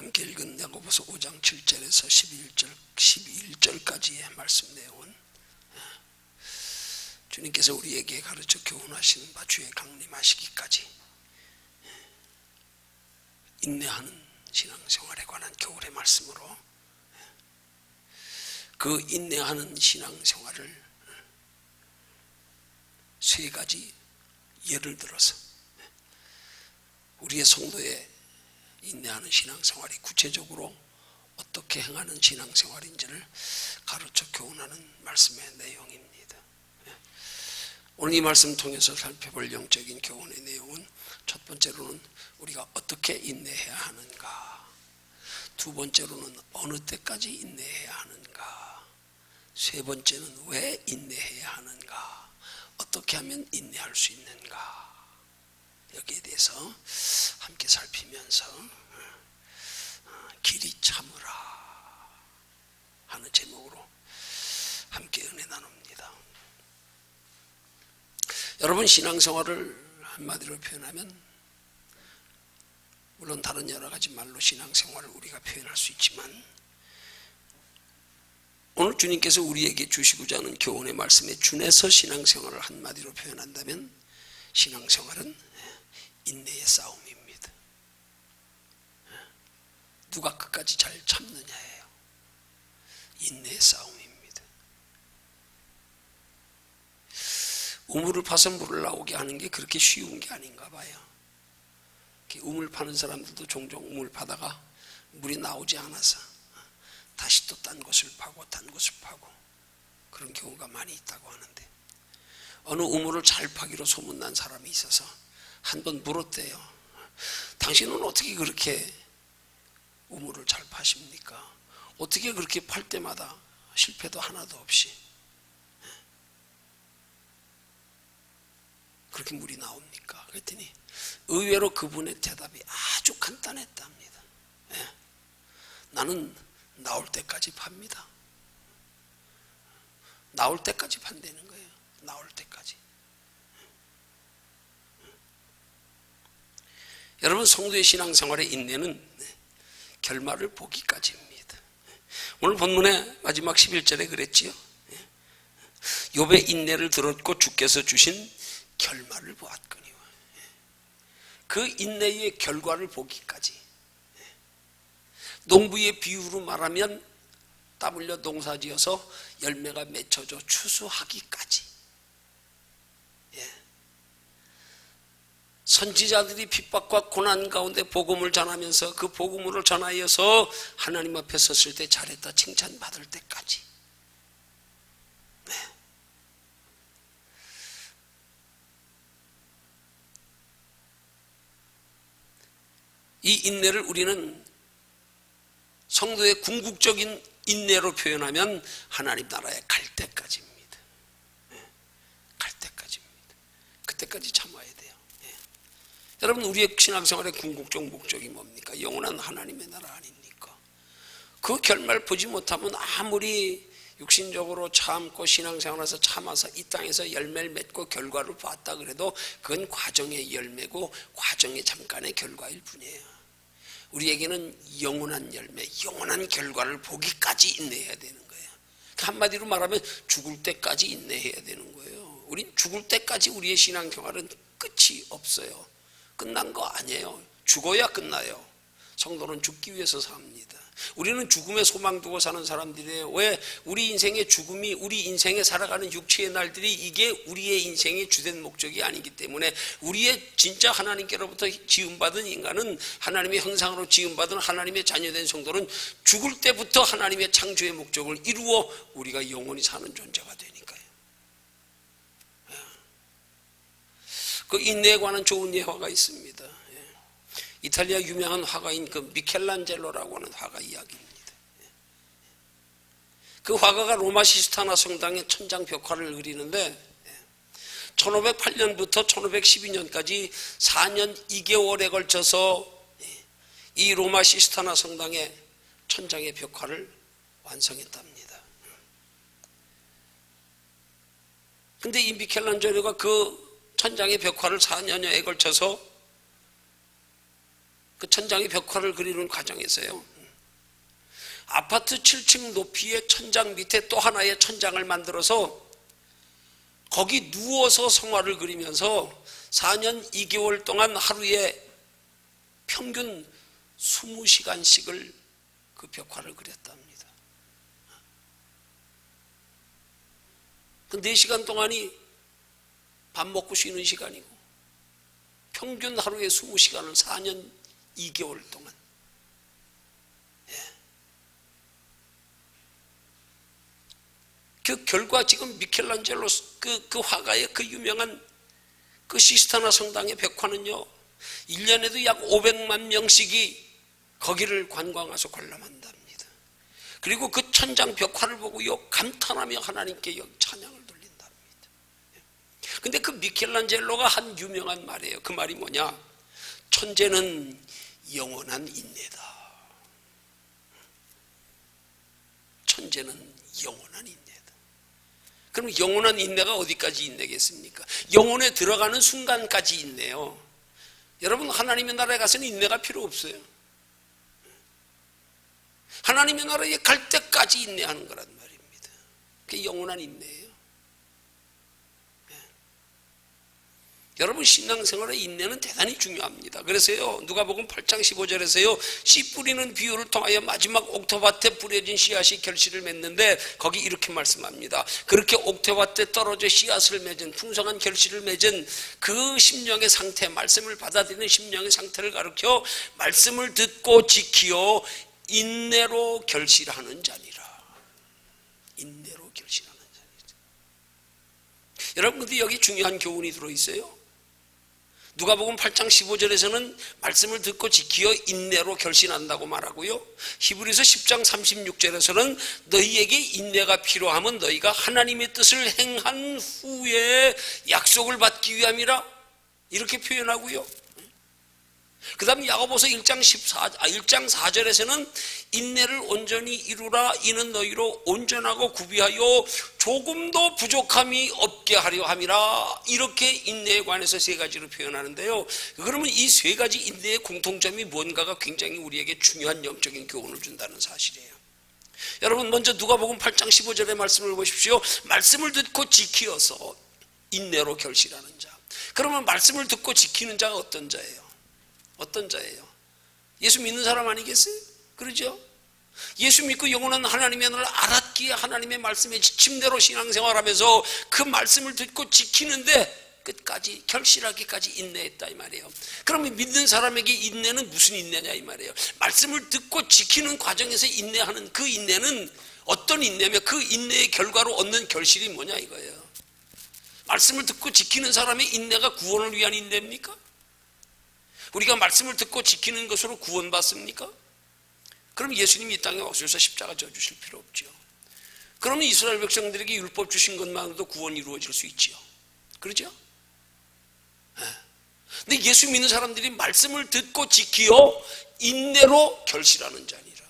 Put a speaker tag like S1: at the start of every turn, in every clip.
S1: 함께 읽은 야고보서 5장 7절에서 11절까지의 말씀 내용은 주님께서 우리에게 가르쳐 교훈하시는 바 주의 강림하시기까지 인내하는 신앙생활에 관한 교훈의 말씀으로, 그 인내하는 신앙생활을 세 가지 예를 들어서 우리의 성도의 인내하는 신앙생활이 구체적으로 어떻게 행하는 신앙생활인지를 가르쳐 교훈하는 말씀의 내용입니다. 오늘 이 말씀 통해서 살펴볼 영적인 교훈의 내용은, 첫 번째로는 우리가 어떻게 인내해야 하는가, 두 번째로는 어느 때까지 인내해야 하는가, 세 번째는 왜 인내해야 하는가, 어떻게 하면 인내할 수 있는가, 여기에 대해서 함께 살피면서 길이 참으라 하는 제목으로 함께 은혜 나눕니다. 여러분, 신앙생활을 한마디로 표현하면, 물론 다른 여러 가지 말로 신앙생활을 우리가 표현할 수 있지만, 오늘 주님께서 우리에게 주시고자 하는 교훈의 말씀에 준해서 신앙생활을 한마디로 표현한다면, 신앙생활은 인내의 싸움입니다. 누가 끝까지 잘 참느냐예요. 인내의 싸움입니다. 우물을 파서 물을 나오게 하는 게 그렇게 쉬운 게 아닌가 봐요. 우물 파는 사람들도 종종 우물 파다가 물이 나오지 않아서 다시 또 딴 곳을 파고 딴 곳을 파고 그런 경우가 많이 있다고 하는데, 어느 우물을 잘 파기로 소문난 사람이 있어서 한번 물었대요. 당신은 어떻게 그렇게 우물을 잘 파십니까? 어떻게 그렇게 팔 때마다 실패도 하나도 없이 그렇게 물이 나옵니까? 그랬더니 의외로 그분의 대답이 아주 간단했답니다. 나는 나올 때까지 팝니다. 나올 때까지 판다는 거예요. 나올 때까지. 여러분, 성도의 신앙생활의 인내는 결말을 보기까지입니다. 오늘 본문의 마지막 11절에 그랬지요. 욥의 인내를 들었고 주께서 주신 결말을 보았거니와. 그 인내의 결과를 보기까지. 농부의 비유로 말하면 땀 흘려 농사지어서 열매가 맺혀져 추수하기까지. 선지자들이 핍박과 고난 가운데 복음을 전하면서 그 복음을 전하여서 하나님 앞에 섰을 때 잘했다 칭찬받을 때까지. 이 인내를 우리는 성도의 궁극적인 인내로 표현하면 하나님 나라에 갈 때까지입니다. 갈 때까지입니다. 그때까지 참아야 돼요. 여러분, 우리의 신앙생활의 궁극적 목적이 뭡니까? 영원한 하나님의 나라 아닙니까? 그 결말 보지 못하면 아무리 육신적으로 참고 신앙생활에서 참아서 이 땅에서 열매를 맺고 결과를 봤다 그래도 그건 과정의 열매고 과정의 잠깐의 결과일 뿐이에요. 우리에게는 영원한 열매, 영원한 결과를 보기까지 인내해야 되는 거예요. 한마디로 말하면 죽을 때까지 인내해야 되는 거예요. 우린 죽을 때까지 우리의 신앙생활은 끝이 없어요. 끝난 거 아니에요. 죽어야 끝나요. 성도는 죽기 위해서 삽니다. 우리는 죽음에 소망 두고 사는 사람들이에요. 왜? 우리 인생의 죽음이, 우리 인생에 살아가는 육체의 날들이 이게 우리의 인생의 주된 목적이 아니기 때문에, 우리의 진짜 하나님께로부터 지음받은 인간은, 하나님의 형상으로 지음받은 하나님의 자녀된 성도는 죽을 때부터 하나님의 창조의 목적을 이루어 우리가 영원히 사는 존재가 되니까요. 그 인내에 관한 좋은 예화가 있습니다. 이탈리아 유명한 화가인 그 미켈란젤로라고 하는 화가 이야기입니다. 그 화가가 로마 시스타나 성당의 천장 벽화를 그리는데 1508년부터 1512년까지 4년 2개월에 걸쳐서 이 로마 시스타나 성당의 천장의 벽화를 완성했답니다. 근데 이 미켈란젤로가 그 천장의 벽화를 4년여에 걸쳐서 그 천장의 벽화를 그리는 과정에서요, 아파트 7층 높이의 천장 밑에 또 하나의 천장을 만들어서 거기 누워서 성화를 그리면서 4년 2개월 동안 하루에 평균 20시간씩을 그 벽화를 그렸답니다. 그 4시간 동안이 밥 먹고 쉬는 시간이고 평균 하루에 20시간을 4년 2개월 동안. 그 결과 지금 미켈란젤로 그 화가의 그 유명한 그 시스타나 성당의 벽화는요, 1년에도 약 500만 명씩이 거기를 관광해서 관람한답니다. 그리고 그 천장 벽화를 보고요, 감탄하며 하나님께 찬양을 돌린답니다. 근데 그 미켈란젤로가 한 유명한 말이에요. 그 말이 뭐냐? 천재는 영원한 인내다. 천재는 영원한 인내다. 그럼 영원한 인내가 어디까지 인내겠습니까? 영혼에 들어가는 순간까지 인내요. 여러분, 하나님의 나라에 가서는 인내가 필요 없어요. 하나님의 나라에 갈 때까지 인내하는 거란 말입니다. 그게 영원한 인내예요. 여러분, 신앙생활의 인내는 대단히 중요합니다. 그래서요, 누가복음 8장 15절에서요 씨 뿌리는 비유를 통하여 마지막 옥토밭에 뿌려진 씨앗이 결실을 맺는데 거기 이렇게 말씀합니다. 그렇게 옥토밭에 떨어져 씨앗을 맺은, 풍성한 결실을 맺은 그 심령의 상태, 말씀을 받아들이는 심령의 상태를 가르쳐 말씀을 듣고 지키어 인내로 결실하는 자니라. 인내로 결실하는 자니라. 여러분, 근데 여기 중요한 교훈이 들어있어요. 누가복음 8장 15절에서는 말씀을 듣고 지키어 인내로 결신한다고 말하고요, 히브리서 10장 36절에서는 너희에게 인내가 필요하면 너희가 하나님의 뜻을 행한 후에 약속을 받기 위함이라 이렇게 표현하고요, 그 다음 야고보서 1장 4절에서는 인내를 온전히 이루라. 이는 너희로 온전하고 구비하여 조금도 부족함이 없게 하려 함이라. 이렇게 인내에 관해서 3가지로 표현하는데요, 그러면 이 3가지 인내의 공통점이 뭔가가 굉장히 우리에게 중요한 영적인 교훈을 준다는 사실이에요. 여러분, 먼저 누가복음 8장 15절의 말씀을 보십시오. 말씀을 듣고 지키어서 인내로 결실하는 자. 그러면 말씀을 듣고 지키는 자가 어떤 자예요? 어떤 자예요? 예수 믿는 사람 아니겠어요? 그러죠? 예수 믿고 영원한 하나님의 나라를 알았기에 하나님의 말씀에 지침대로 신앙생활하면서 그 말씀을 듣고 지키는데 끝까지 결실하기까지 인내했다 이 말이에요. 그러면 믿는 사람에게 인내는 무슨 인내냐 이 말이에요. 말씀을 듣고 지키는 과정에서 인내하는 그 인내는 어떤 인내며 그 인내의 결과로 얻는 결실이 뭐냐 이거예요. 말씀을 듣고 지키는 사람의 인내가 구원을 위한 인내입니까? 우리가 말씀을 듣고 지키는 것으로 구원받습니까? 그럼 예수님이 이 땅에 오셔서 십자가 져주실 필요 없죠. 그러면 이스라엘 백성들에게 율법 주신 것만으로도 구원이 이루어질 수 있죠. 그렇죠? 근데 예수 믿는 사람들이 말씀을 듣고 지키어 인내로 결실하는 자니라.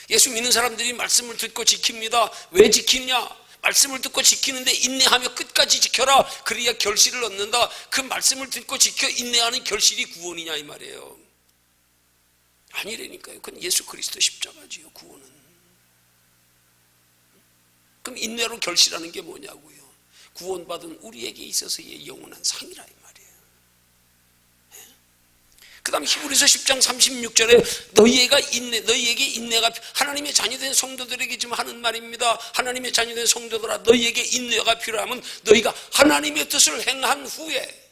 S1: 예수 믿는 사람들이 말씀을 듣고 지킵니다. 왜 지키느냐? 말씀을 듣고 지키는데 인내하며 끝까지 지켜라. 그래야 결실을 얻는다. 그 말씀을 듣고 지켜 인내하는 결실이 구원이냐 이 말이에요. 아니라니까요. 그건 예수 그리스도 십자가지요, 구원은. 그럼 인내로 결실하는 게 뭐냐고요? 구원받은 우리에게 있어서의 영원한 상이라 이 말이에요. 그 다음 히브리서 10장 36절에 너희에게 인내가, 하나님의 자녀된 성도들에게 지금 하는 말입니다. 하나님의 자녀된 성도들아, 너희에게 인내가 필요하면 너희가 하나님의 뜻을 행한 후에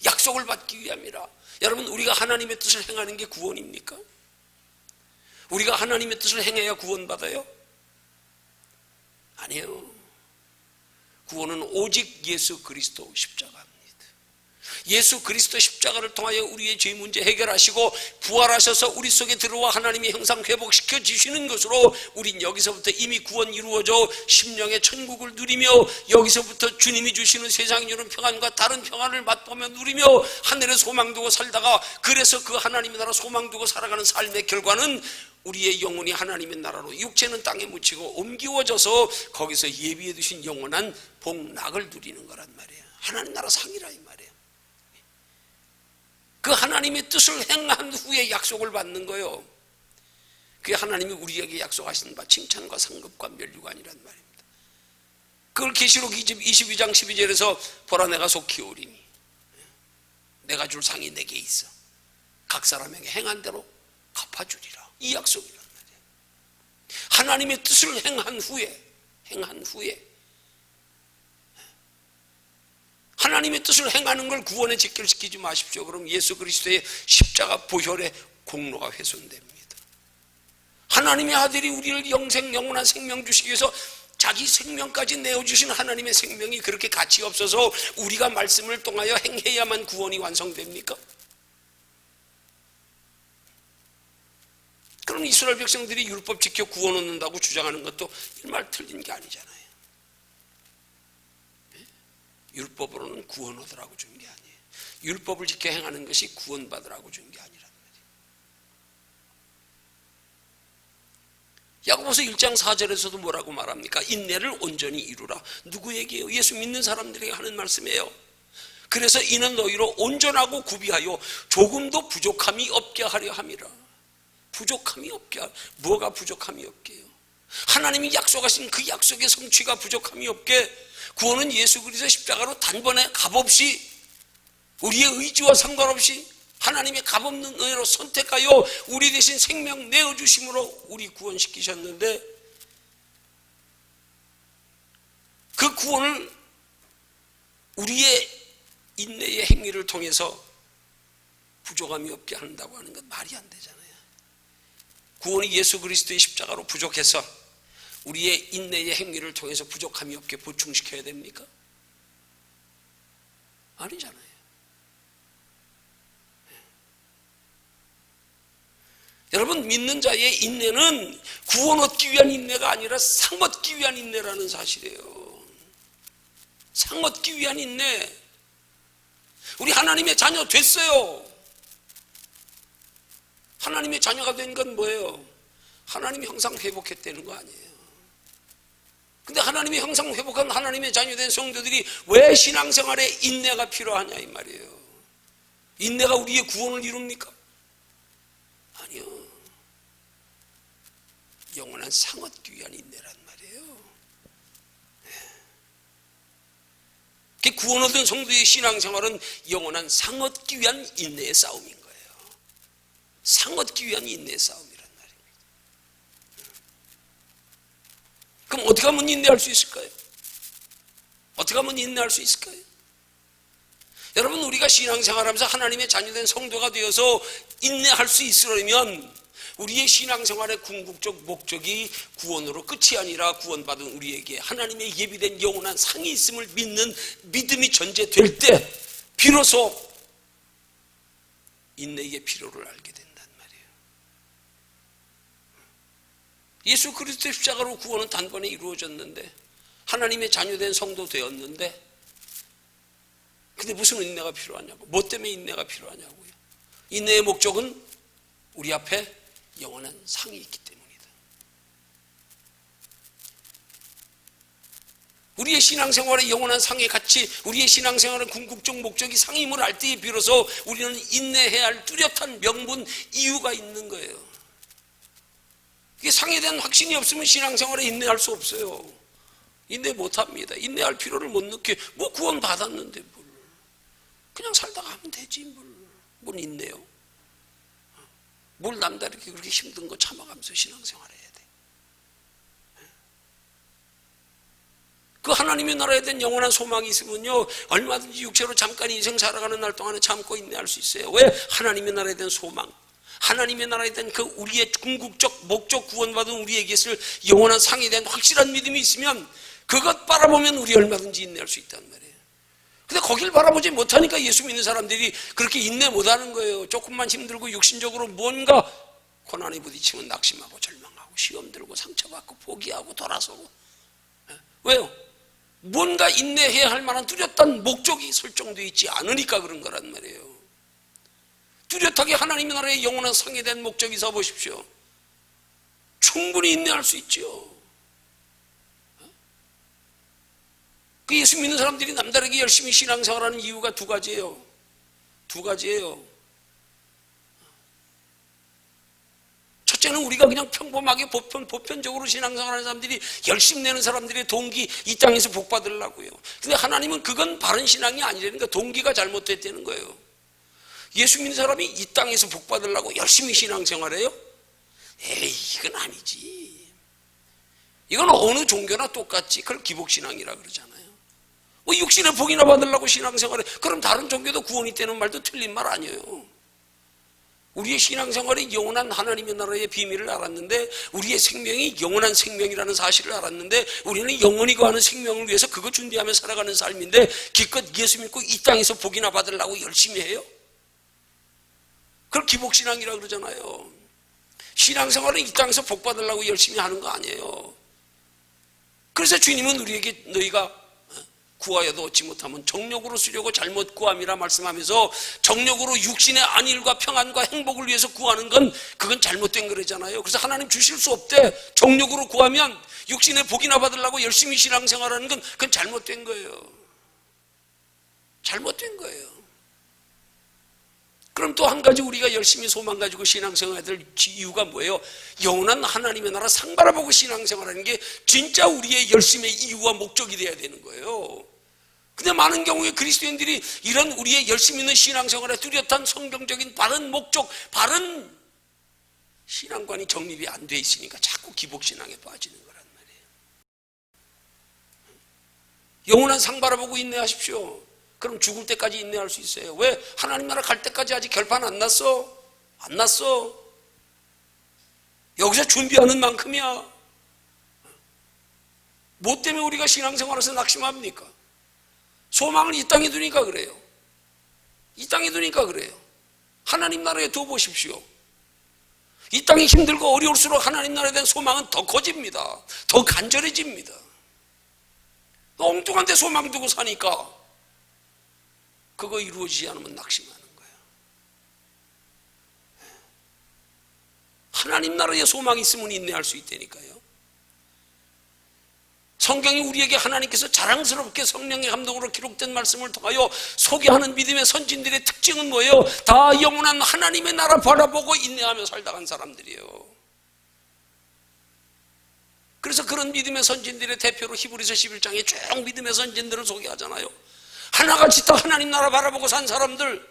S1: 약속을 받기 위함이라. 여러분, 우리가 하나님의 뜻을 행하는 게 구원입니까? 우리가 하나님의 뜻을 행해야 구원받아요? 아니에요. 구원은 오직 예수 그리스도 십자가입니다. 예수 그리스도 십자가를 통하여 우리의 죄 문제 해결하시고 부활하셔서 우리 속에 들어와 하나님의 형상 회복시켜 주시는 것으로 우린 여기서부터 이미 구원 이루어져 심령의 천국을 누리며 여기서부터 주님이 주시는 세상이 주는 평안과 다른 평안을 맛보며 누리며 하늘에 소망 두고 살다가, 그래서 그 하나님의 나라 소망 두고 살아가는 삶의 결과는 우리의 영혼이 하나님의 나라로, 육체는 땅에 묻히고 옮기워져서 거기서 예비해 두신 영원한 복락을 누리는 거란 말이에요. 하나님 나라 상이라 이 말이에요. 그 하나님의 뜻을 행한 후에 약속을 받는 거예요. 그게 하나님이 우리에게 약속하신 바 칭찬과 상급과 면류관이란 말입니다. 그걸 계시록 22장 12절에서 보라 내가 속히 오리니 내가 줄 상이 내게 있어 각 사람에게 행한 대로 갚아주리라. 이 약속이란 말이에요. 하나님의 뜻을 행한 후에 하나님의 뜻을 행하는 걸 구원에 직결시키지 마십시오. 그럼 예수 그리스도의 십자가 보혈의 공로가 훼손됩니다. 하나님의 아들이 우리를 영원한 생명 주시기 위해서 자기 생명까지 내어주신 하나님의 생명이 그렇게 가치 없어서 우리가 말씀을 통하여 행해야만 구원이 완성됩니까? 그럼 이스라엘 백성들이 율법 지켜 구원 얻는다고 주장하는 것도 말 틀린 게 아니잖아요. 율법으로는 구원 얻으라고 준 게 아니에요. 율법을 지켜 행하는 것이 구원 받으라고 준 게 아니란 말이에요. 야고보서 1장 4절에서도 뭐라고 말합니까? 인내를 온전히 이루라. 누구에게요? 예수 믿는 사람들에게 하는 말씀이에요. 그래서 이는 너희로 온전하고 구비하여 조금도 부족함이 없게 하려 함이라. 부족함이 없게 뭐가 부족함이 없게요? 하나님이 약속하신 그 약속의 성취가 부족함이 없게 구원은 예수 그리스도 십자가로 단번에 값없이 우리의 의지와 상관없이 하나님의 값없는 은혜로 선택하여 우리 대신 생명 내어주심으로 우리 구원시키셨는데 그 구원을 우리의 인내의 행위를 통해서 부족함이 없게 한다고 하는 건 말이 안 되잖아요. 구원이 예수 그리스도의 십자가로 부족해서 우리의 인내의 행위를 통해서 부족함이 없게 보충시켜야 됩니까? 아니잖아요. 여러분, 믿는 자의 인내는 구원 얻기 위한 인내가 아니라 상 얻기 위한 인내라는 사실이에요. 상 얻기 위한 인내. 우리 하나님의 자녀 됐어요. 하나님의 자녀가 된 건 뭐예요? 하나님이 형상 회복했다는 거 아니에요. 근데 하나님이 형상 회복한 하나님의 자녀된 성도들이 왜 신앙생활에 인내가 필요하냐 이 말이에요. 인내가 우리의 구원을 이룹니까? 아니요. 영원한 상 얻기 위한 인내란 말이에요. 구원 얻은 성도의 신앙생활은 영원한 상 얻기 위한 인내의 싸움인 거예요. 상 얻기 위한 인내의 싸움이란 말입니다. 그럼 어떻게 하면 인내할 수 있을까요? 어떻게 하면 인내할 수 있을까요? 여러분, 우리가 신앙생활하면서 하나님의 자녀된 성도가 되어서 인내할 수 있으려면 우리의 신앙생활의 궁극적 목적이 구원으로 끝이 아니라 구원받은 우리에게 하나님의 예비된 영원한 상이 있음을 믿는 믿음이 전제될 때 비로소 인내의 필요를 알게 된단 말이에요. 예수 그리스도의 십자가로 구원은 단번에 이루어졌는데 하나님의 자녀된 성도 되었는데 근데 무슨 인내가 필요하냐고, 뭐 때문에 인내가 필요하냐고요. 인내의 목적은 우리 앞에 영원한 상이 있기 때문이다. 우리의 신앙생활의 영원한 상의 가치, 우리의 신앙생활의 궁극적 목적이 상임을 알 때에 비로소 우리는 인내해야 할 뚜렷한 명분, 이유가 있는 거예요. 이게 상에 대한 확신이 없으면 신앙생활에 인내할 수 없어요. 인내 못합니다. 인내할 필요를 못 느껴. 뭐 구원 받았는데 뭘. 그냥 살다가 하면 되지 뭘 인내요. 뭘 남다르게 그렇게 힘든 거 참아가면서 신앙생활을 해야 돼. 그 하나님의 나라에 대한 영원한 소망이 있으면요 얼마든지 육체로 잠깐 인생 살아가는 날 동안에 참고 인내할 수 있어요. 왜? 하나님의 나라에 대한 소망, 하나님의 나라에 대한 그 우리의 궁극적 목적 구원받은 우리에게 있을 영원한 상에 대한 확실한 믿음이 있으면 그것 바라보면 우리 얼마든지 인내할 수 있단 말이에요. 근데 거길 바라보지 못하니까 예수 믿는 사람들이 그렇게 인내 못하는 거예요. 조금만 힘들고 육신적으로 뭔가 고난에 부딪히면 낙심하고 절망하고 시험 들고 상처받고 포기하고 돌아서고. 왜요? 뭔가 인내해야 할 만한 뚜렷한 목적이 설정되어 있지 않으니까 그런 거란 말이에요. 뚜렷하게 하나님의 나라의 영원한 상에 대한 목적이 있어 보십시오. 충분히 인내할 수 있죠. 그 예수 믿는 사람들이 남다르게 열심히 신앙생활하는 이유가 두 가지예요. 당시에는 우리가 그냥 평범하게 보편적으로 신앙생활하는 사람들이 열심 내는 사람들의 동기, 이 땅에서 복 받으려고요. 근데 하나님은 그건 바른 신앙이 아니라니까, 동기가 잘못됐다는 거예요. 예수 믿는 사람이 이 땅에서 복 받으려고 열심히 신앙생활해요? 에이, 이건 아니지. 이건 어느 종교나 똑같지. 그걸 기복신앙이라 그러잖아요. 뭐 육신의 복이나 받으려고 신앙생활해. 그럼 다른 종교도 구원이 되는 말도 틀린 말 아니에요. 우리의 신앙생활이 영원한 하나님의 나라의 비밀을 알았는데, 우리의 생명이 영원한 생명이라는 사실을 알았는데, 우리는 영원히 거하는 생명을 위해서 그거 준비하며 살아가는 삶인데, 기껏 예수 믿고 이 땅에서 복이나 받으려고 열심히 해요? 그걸 기복신앙이라고 그러잖아요. 신앙생활은 이 땅에서 복 받으려고 열심히 하는 거 아니에요. 그래서 주님은 우리에게 너희가 구하여도 얻지 못하면 정욕으로 쓰려고 잘못 구함이라 말씀하면서, 정욕으로 육신의 안일과 평안과 행복을 위해서 구하는 건 그건 잘못된 거잖아요. 그래서 하나님 주실 수 없대. 정욕으로 구하면 육신의 복이나 받으려고 열심히 신앙생활하는 건 그건 잘못된 거예요. 잘못된 거예요. 그럼 또 한 가지 우리가 열심히 소망 가지고 신앙생활해야 될 이유가 뭐예요? 영원한 하나님의 나라 상 바라보고 신앙생활하는 게 진짜 우리의 열심의 이유와 목적이 돼야 되는 거예요. 근데 많은 경우에 그리스도인들이 이런 우리의 열심 있는 신앙생활에 뚜렷한 성경적인 바른 목적, 바른 신앙관이 정립이 안 돼 있으니까 자꾸 기복신앙에 빠지는 거란 말이에요. 영원한 상 바라보고 인내하십시오. 그럼 죽을 때까지 인내할 수 있어요. 왜? 하나님 나라 갈 때까지 아직 결판 안 났어. 안 났어. 여기서 준비하는 만큼이야. 뭐 때문에 우리가 신앙생활에서 낙심합니까? 소망을 이 땅에 두니까 그래요. 이 땅에 두니까 그래요. 하나님 나라에 둬보십시오. 이 땅이 힘들고 어려울수록 하나님 나라에 대한 소망은 더 커집니다. 더 간절해집니다. 엉뚱한 데 소망 두고 사니까 그거 이루어지지 않으면 낙심하는 거예요. 하나님 나라에 소망이 있으면 인내할 수 있다니까요. 성경이 우리에게 하나님께서 자랑스럽게 성령의 감동으로 기록된 말씀을 통하여 소개하는 믿음의 선진들의 특징은 뭐예요? 다 영원한 하나님의 나라 바라보고 인내하며 살다 간 사람들이에요. 그래서 그런 믿음의 선진들의 대표로 히브리서 11장에 쭉 믿음의 선진들을 소개하잖아요. 하나같이 다 하나님 나라 바라보고 산 사람들,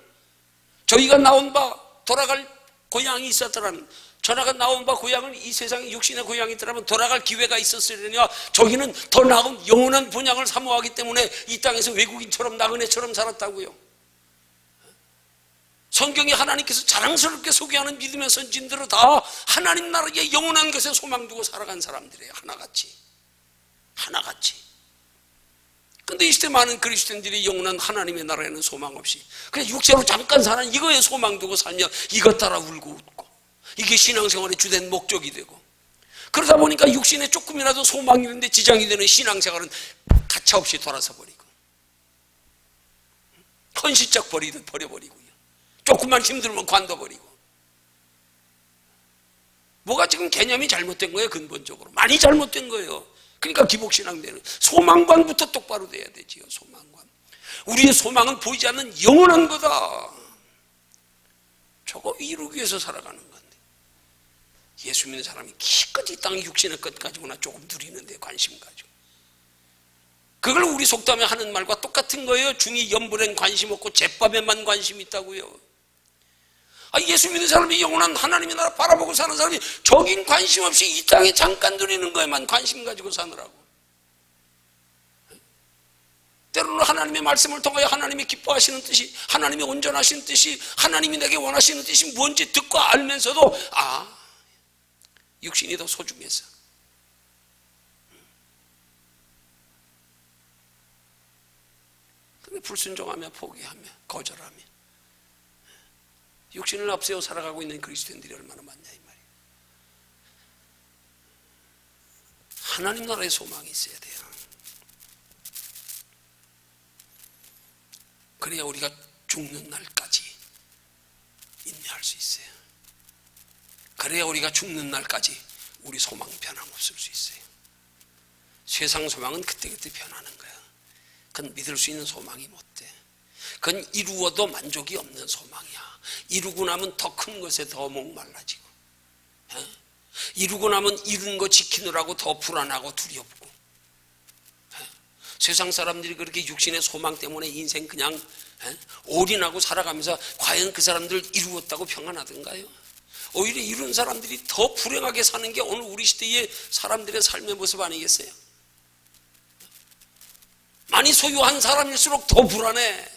S1: 저희가 나온 바 돌아갈 고향이 있었더라면, 전하가 나온 바 고향을 이 세상에 육신의 고향이 있더라면 돌아갈 기회가 있었으려냐, 저희는 더 나은 영원한 본향을 사모하기 때문에 이 땅에서 외국인처럼 나그네처럼 살았다고요. 성경이 하나님께서 자랑스럽게 소개하는 믿음의 선진들은 다 하나님 나라의 영원한 것에 소망 두고 살아간 사람들이에요. 하나같이. 근데 이 시대 많은 그리스도인들이 영원한 하나님의 나라에는 소망 없이 그냥 육체로 잠깐 사는 이거에 소망 두고 살며 이것 따라 울고 웃고, 이게 신앙생활의 주된 목적이 되고, 그러다 보니까 육신에 조금이라도 소망이 있는데 지장이 되는 신앙생활은 가차없이 돌아서 버리고, 헌시짝 버리듯 버려버리고요. 조금만 힘들면 관둬버리고. 뭐가 지금 개념이 잘못된 거예요? 근본적으로 많이 잘못된 거예요. 그러니까 기복신앙되는 소망관부터 똑바로 돼야 되지요. 소망관. 우리의 소망은 보이지 않는 영원한 거다. 저거 이루기 위해서 살아가는 건데, 예수 믿는 사람이 기껏 이 땅 육신의 것 가지고나 조금 누리는데 관심 가지고, 그걸 우리 속담에 하는 말과 똑같은 거예요. 중이 연불엔 관심 없고 제밥에만 관심 있다고요. 예수 믿는 사람이 영원한 하나님의 나라 바라보고 사는 사람이 저긴 관심 없이 이 땅에 잠깐 누리는 거에만 관심 가지고 사느라고. 때로는 하나님의 말씀을 통하여 하나님이 기뻐하시는 뜻이, 하나님이 온전하시는 뜻이, 하나님이 내게 원하시는 뜻이 뭔지 듣고 알면서도 육신이 더 소중해서, 근데 불순종하며 포기하며 거절하며 육신을 앞세워 살아가고 있는 그리스도인들이 얼마나 많냐 이 말이에요. 하나님 나라의 소망이 있어야 돼요. 그래야 우리가 죽는 날까지 인내할 수 있어요. 그래야 우리가 죽는 날까지 우리 소망 변함없을 수 있어요. 세상 소망은 그때그때 변하는 거야. 그건 믿을 수 있는 소망이 못 돼. 그건 이루어도 만족이 없는 소망이야. 이루고 나면 더 큰 것에 더 목말라지고, 이루고 나면 이룬 거 지키느라고 더 불안하고 두렵고, 세상 사람들이 그렇게 육신의 소망 때문에 인생 그냥 올인하고 살아가면서 과연 그 사람들 이루었다고 평안하던가요? 오히려 이룬 사람들이 더 불행하게 사는 게 오늘 우리 시대의 사람들의 삶의 모습 아니겠어요? 많이 소유한 사람일수록 더 불안해.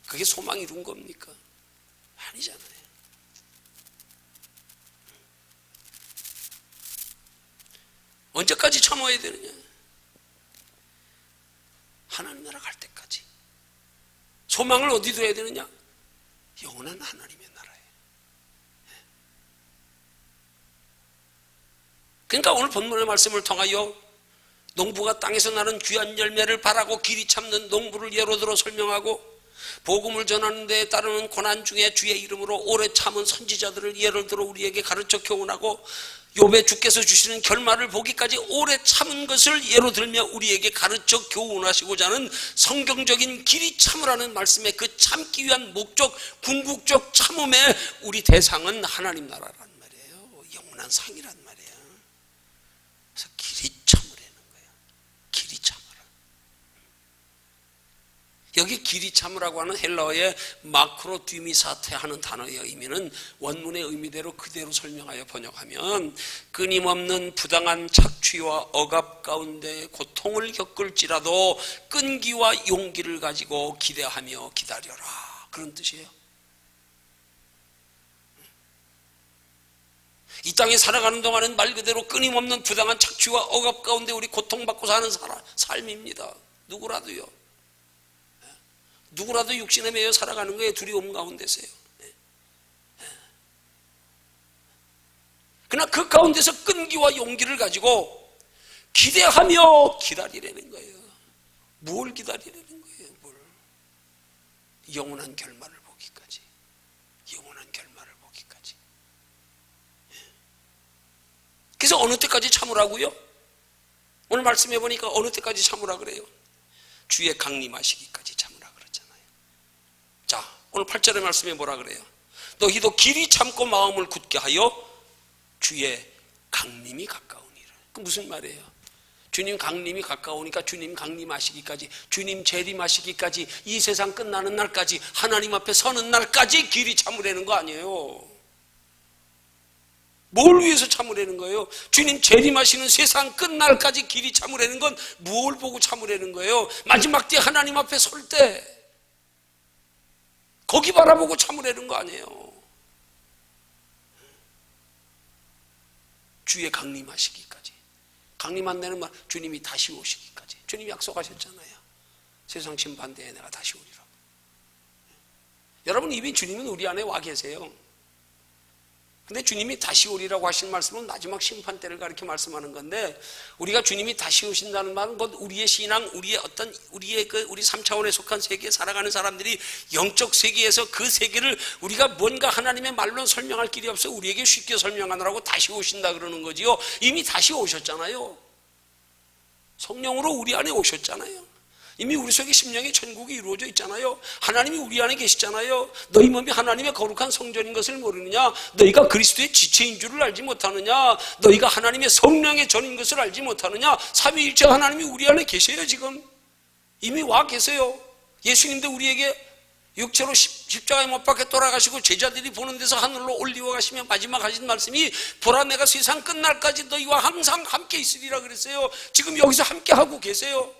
S1: 그게 소망 이룬 겁니까? 아니잖아요. 언제까지 참아야 되느냐? 하나님 나라 갈 때까지. 소망을 어디 둬야 되느냐? 영원한 하나님의 나라에. 그러니까 오늘 본문의 말씀을 통하여 농부가 땅에서 나는 귀한 열매를 바라고 길이 참는 농부를 예로 들어 설명하고, 복음을 전하는 데에 따르는 고난 중에 주의 이름으로 오래 참은 선지자들을 예를 들어 우리에게 가르쳐 교훈하고, 욥에 주께서 주시는 결말을 보기까지 오래 참은 것을 예로 들며 우리에게 가르쳐 교훈하시고자 하는 성경적인 길이 참으라는 말씀에 그 참기 위한 목적, 궁극적 참음의 우리 대상은 하나님 나라란 말이에요. 영원한 상이란 말이에요. 그래서 길이 참으라는 거예요. 길이 참으라. 여기 길이 참으라고 하는 헬라어의 마크로디미사테 하는 단어의 의미는 원문의 의미대로 그대로 설명하여 번역하면, 끊임없는 부당한 착취와 억압 가운데 고통을 겪을지라도 끈기와 용기를 가지고 기대하며 기다려라, 그런 뜻이에요. 이 땅에 살아가는 동안은 말 그대로 끊임없는 부당한 착취와 억압 가운데 우리 고통받고 사는 삶입니다. 누구라도요. 누구라도 육신에 매여 살아가는 거에 두려움 가운데서요. 그러나 그 가운데서 끈기와 용기를 가지고 기대하며 기다리라는 거예요. 뭘 기다리라는 거예요? 뭘? 영원한 결말을 보기까지. 영원한 결말을 보기까지. 그래서 어느 때까지 참으라고요? 오늘 말씀해 보니까 어느 때까지 참으라 그래요? 주의 강림하시기까지 참으라 그랬잖아요. 자, 오늘 8절의 말씀에 뭐라 그래요? 너희도 길이 참고 마음을 굳게 하여 주의 강림이 가까우니라. 그 무슨 말이에요? 주님 강림이 가까우니까 주님 강림하시기까지, 주님 재림하시기까지, 이 세상 끝나는 날까지, 하나님 앞에 서는 날까지 길이 참으라는 거 아니에요. 뭘 위해서 참으라는 거예요? 주님 재림하시는 세상 끝날까지 길이 참으라는 건 뭘 보고 참으라는 거예요? 마지막 때 하나님 앞에 설 때 거기 바라보고 참으라는 거 아니에요. 주의 강림하시기까지. 강림한다는 말, 주님이 다시 오시기까지. 주님이 약속하셨잖아요. 세상 심판대에 내가 다시 오리라. 여러분, 이미 주님은 우리 안에 와 계세요. 근데 주님이 다시 오리라고 하신 말씀은 마지막 심판 때를 가리켜 말씀하는 건데, 우리가 주님이 다시 오신다는 말은 곧 우리의 신앙, 우리의 어떤 우리의 우리 3차원에 속한 세계에 살아가는 사람들이 영적 세계에서 그 세계를 우리가 뭔가 하나님의 말로 설명할 길이 없어 우리에게 쉽게 설명하느라고 다시 오신다 그러는 거지요. 이미 다시 오셨잖아요. 성령으로 우리 안에 오셨잖아요. 이미 우리 속에 심령의 천국이 이루어져 있잖아요. 하나님이 우리 안에 계시잖아요. 너희 몸이 하나님의 거룩한 성전인 것을 모르느냐? 너희가 그리스도의 지체인 줄을 알지 못하느냐? 너희가 하나님의 성령의 전인 것을 알지 못하느냐? 삼위일체 하나님이 우리 안에 계세요. 지금 이미 와 계세요. 예수님도 우리에게 육체로 십자가에 못 박혀 돌아가시고 제자들이 보는 데서 하늘로 올리워 가시며 마지막 하신 말씀이, 보라 내가 세상 끝날까지 너희와 항상 함께 있으리라 그랬어요. 지금 여기서 함께 하고 계세요.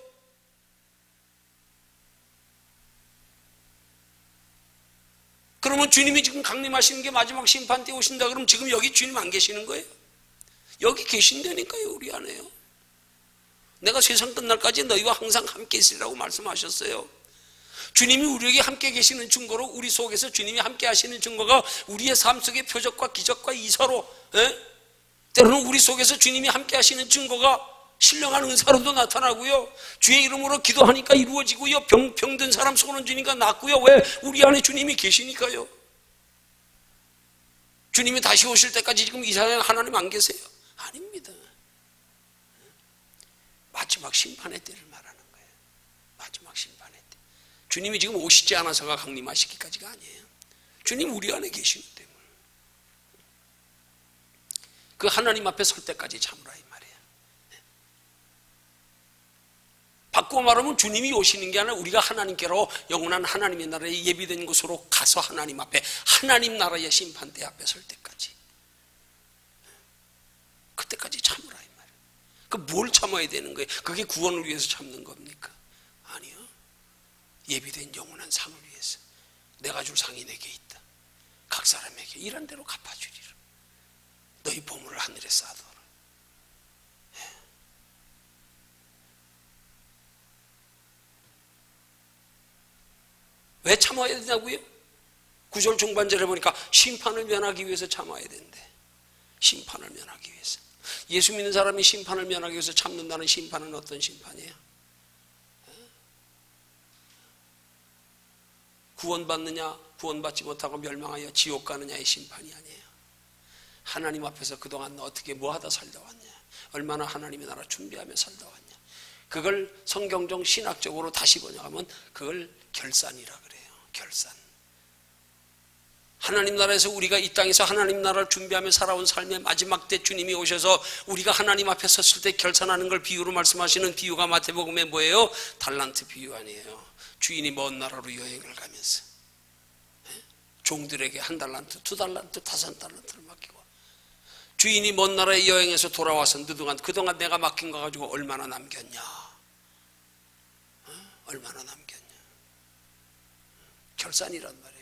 S1: 그러면 주님이 지금 강림하시는 게 마지막 심판 때 오신다 그러면 지금 여기 주님 안 계시는 거예요? 여기 계신다니까요. 우리 안에요. 내가 세상 끝날까지 너희와 항상 함께 있으리라고 말씀하셨어요. 주님이 우리에게 함께 계시는 증거로, 우리 속에서 주님이 함께 하시는 증거가 우리의 삶 속의 표적과 기적과 이사로, 때로는 우리 속에서 주님이 함께 하시는 증거가 신령한 은사로도 나타나고요. 주의 이름으로 기도하니까 이루어지고요. 병든 사람 손을 주니까 낫고요. 왜? 우리 안에 주님이 계시니까요. 주님이 다시 오실 때까지 지금 이 세상에 하나님 안 계세요? 아닙니다. 마지막 심판의 때를 말하는 거예요. 마지막 심판의 때. 주님이 지금 오시지 않아서가 강림하시기까지가 아니에요. 주님 우리 안에 계시기 때문에. 그 하나님 앞에 설 때까지 참으라 이 말이에요. 바꾸어 말하면 주님이 오시는 게 아니라 우리가 하나님께로 영원한 하나님의 나라에 예비된 곳으로 가서 하나님 앞에 하나님 나라의 심판대 앞에 설 때까지, 그때까지 참으라 이 말이에요. 그 뭘 참아야 되는 거예요? 그게 구원을 위해서 참는 겁니까? 아니요. 예비된 영원한 상을 위해서 내가 줄 상이 내게 있다. 각 사람에게 일한 대로 갚아주리라. 너희 보물을 하늘에 쌓아둬라. 왜 참아야 되냐고요? 9절 중반절에 보니까 심판을 면하기 위해서 참아야 된대. 심판을 면하기 위해서. 예수 믿는 사람이 심판을 면하기 위해서 참는다는 심판은 어떤 심판이에요? 구원받느냐, 구원받지 못하고 멸망하여 지옥 가느냐의 심판이 아니에요. 하나님 앞에서 그동안 너 어떻게 뭐하다 살다 왔냐, 얼마나 하나님의 나라 준비하며 살다 왔냐, 그걸 성경적 신학적으로 다시 번역하면 그걸 결산이라 그래요. 결산. 하나님 나라에서 우리가 이 땅에서 하나님 나라를 준비하며 살아온 삶의 마지막 때 주님이 오셔서 우리가 하나님 앞에 섰을 때 결산하는 걸 비유로 말씀하시는 비유가 마태복음에 뭐예요? 달란트 비유 아니에요. 주인이 먼 나라로 여행을 가면서 종들에게 1달란트, 2달란트, 5달란트를 맡기고, 주인이 먼 나라에 여행해서 돌아와서 그동안 내가 맡긴 거 가지고 얼마나 남겼냐, 얼마나 남겼냐. 결산이란 말이에요.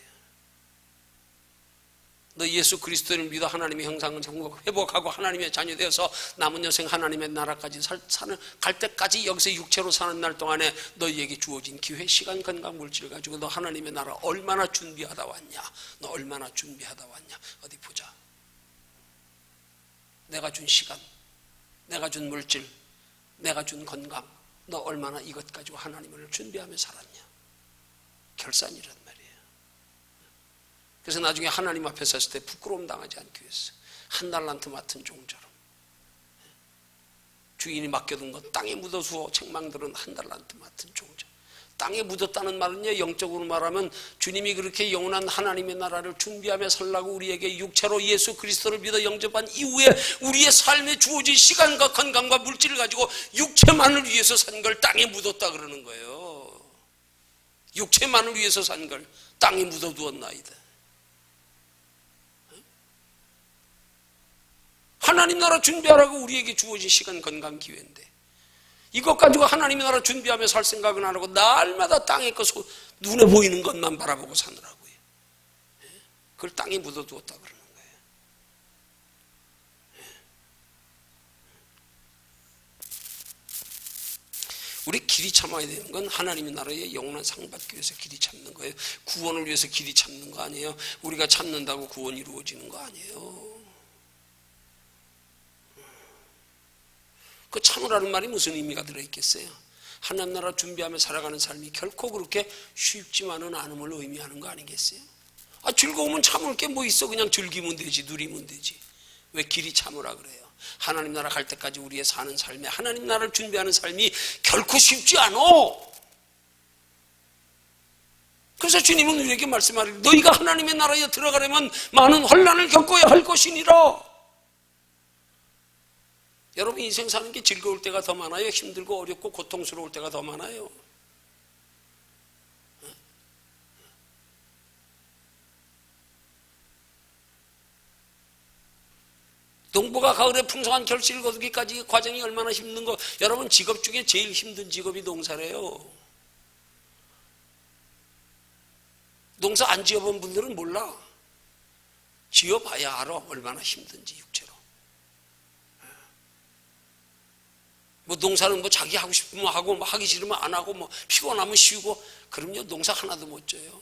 S1: 너 예수 그리스도를 믿어 하나님의 형상을 회복하고 하나님의 자녀 되어서 남은 여생 하나님의 나라까지 갈 때까지 여기서 육체로 사는 날 동안에 너희에게 주어진 기회, 시간, 건강, 물질을 가지고 너 하나님의 나라 얼마나 준비하다 왔냐, 너 얼마나 준비하다 왔냐. 어디 보자. 내가 준 시간, 내가 준 물질, 내가 준 건강, 너 얼마나 이것 가지고 하나님을 준비하며 살았냐. 결산이란 말이에요. 그래서 나중에 하나님 앞에 섰을 때 부끄러움 당하지 않기 위해서 1달란트 맡은 종처럼, 주인이 맡겨둔 것 땅에 묻어두어 책망들은 1달란트 맡은 종처럼. 땅에 묻었다는 말은요, 영적으로 말하면 주님이 그렇게 영원한 하나님의 나라를 준비하며 살라고 우리에게 육체로 예수 그리스도를 믿어 영접한 이후에 우리의 삶에 주어진 시간과 건강과 물질을 가지고 육체만을 위해서 산 걸 땅에 묻었다 그러는 거예요. 육체만을 위해서 산 걸 땅에 묻어두었나이다. 하나님 나라 준비하라고 우리에게 주어진 시간, 건강, 기회인데 이것 가지고 하나님의 나라 준비하며 살 생각은 안 하고 날마다 땅에 거 눈에 보이는 것만 바라보고 사느라고요. 그걸 땅에 묻어두었다 그러는 거예요. 우리 길이 참아야 되는 건 하나님의 나라의 영원한 상 받기 위해서 길이 참는 거예요. 구원을 위해서 길이 참는 거 아니에요. 우리가 참는다고 구원이 이루어지는 거 아니에요. 그 참으라는 말이 무슨 의미가 들어있겠어요? 하나님 나라 준비하며 살아가는 삶이 결코 그렇게 쉽지만은 않음을 의미하는 거 아니겠어요? 즐거우면 참을 게 뭐 있어. 그냥 즐기면 되지, 누리면 되지. 왜 길이 참으라 그래요? 하나님 나라 갈 때까지 우리의 사는 삶에 하나님 나라를 준비하는 삶이 결코 쉽지 않아. 그래서 주님은 우리에게 말씀하기를 너희가 하나님의 나라에 들어가려면 많은 혼란을 겪어야 할 것이니라. 여러분 인생 사는 게 즐거울 때가 더 많아요? 힘들고 어렵고 고통스러울 때가 더 많아요? 농부가 가을에 풍성한 결실을 거두기까지 과정이 얼마나 힘든 거. 여러분 직업 중에 제일 힘든 직업이 농사래요. 농사 안 지어본 분들은 몰라. 지어봐야 알아 얼마나 힘든지. 육체로 뭐 농사는 뭐 자기 하고 싶으면 하고 뭐 하기 싫으면 안 하고 뭐 피곤하면 쉬고, 그럼요 농사 하나도 못 져요.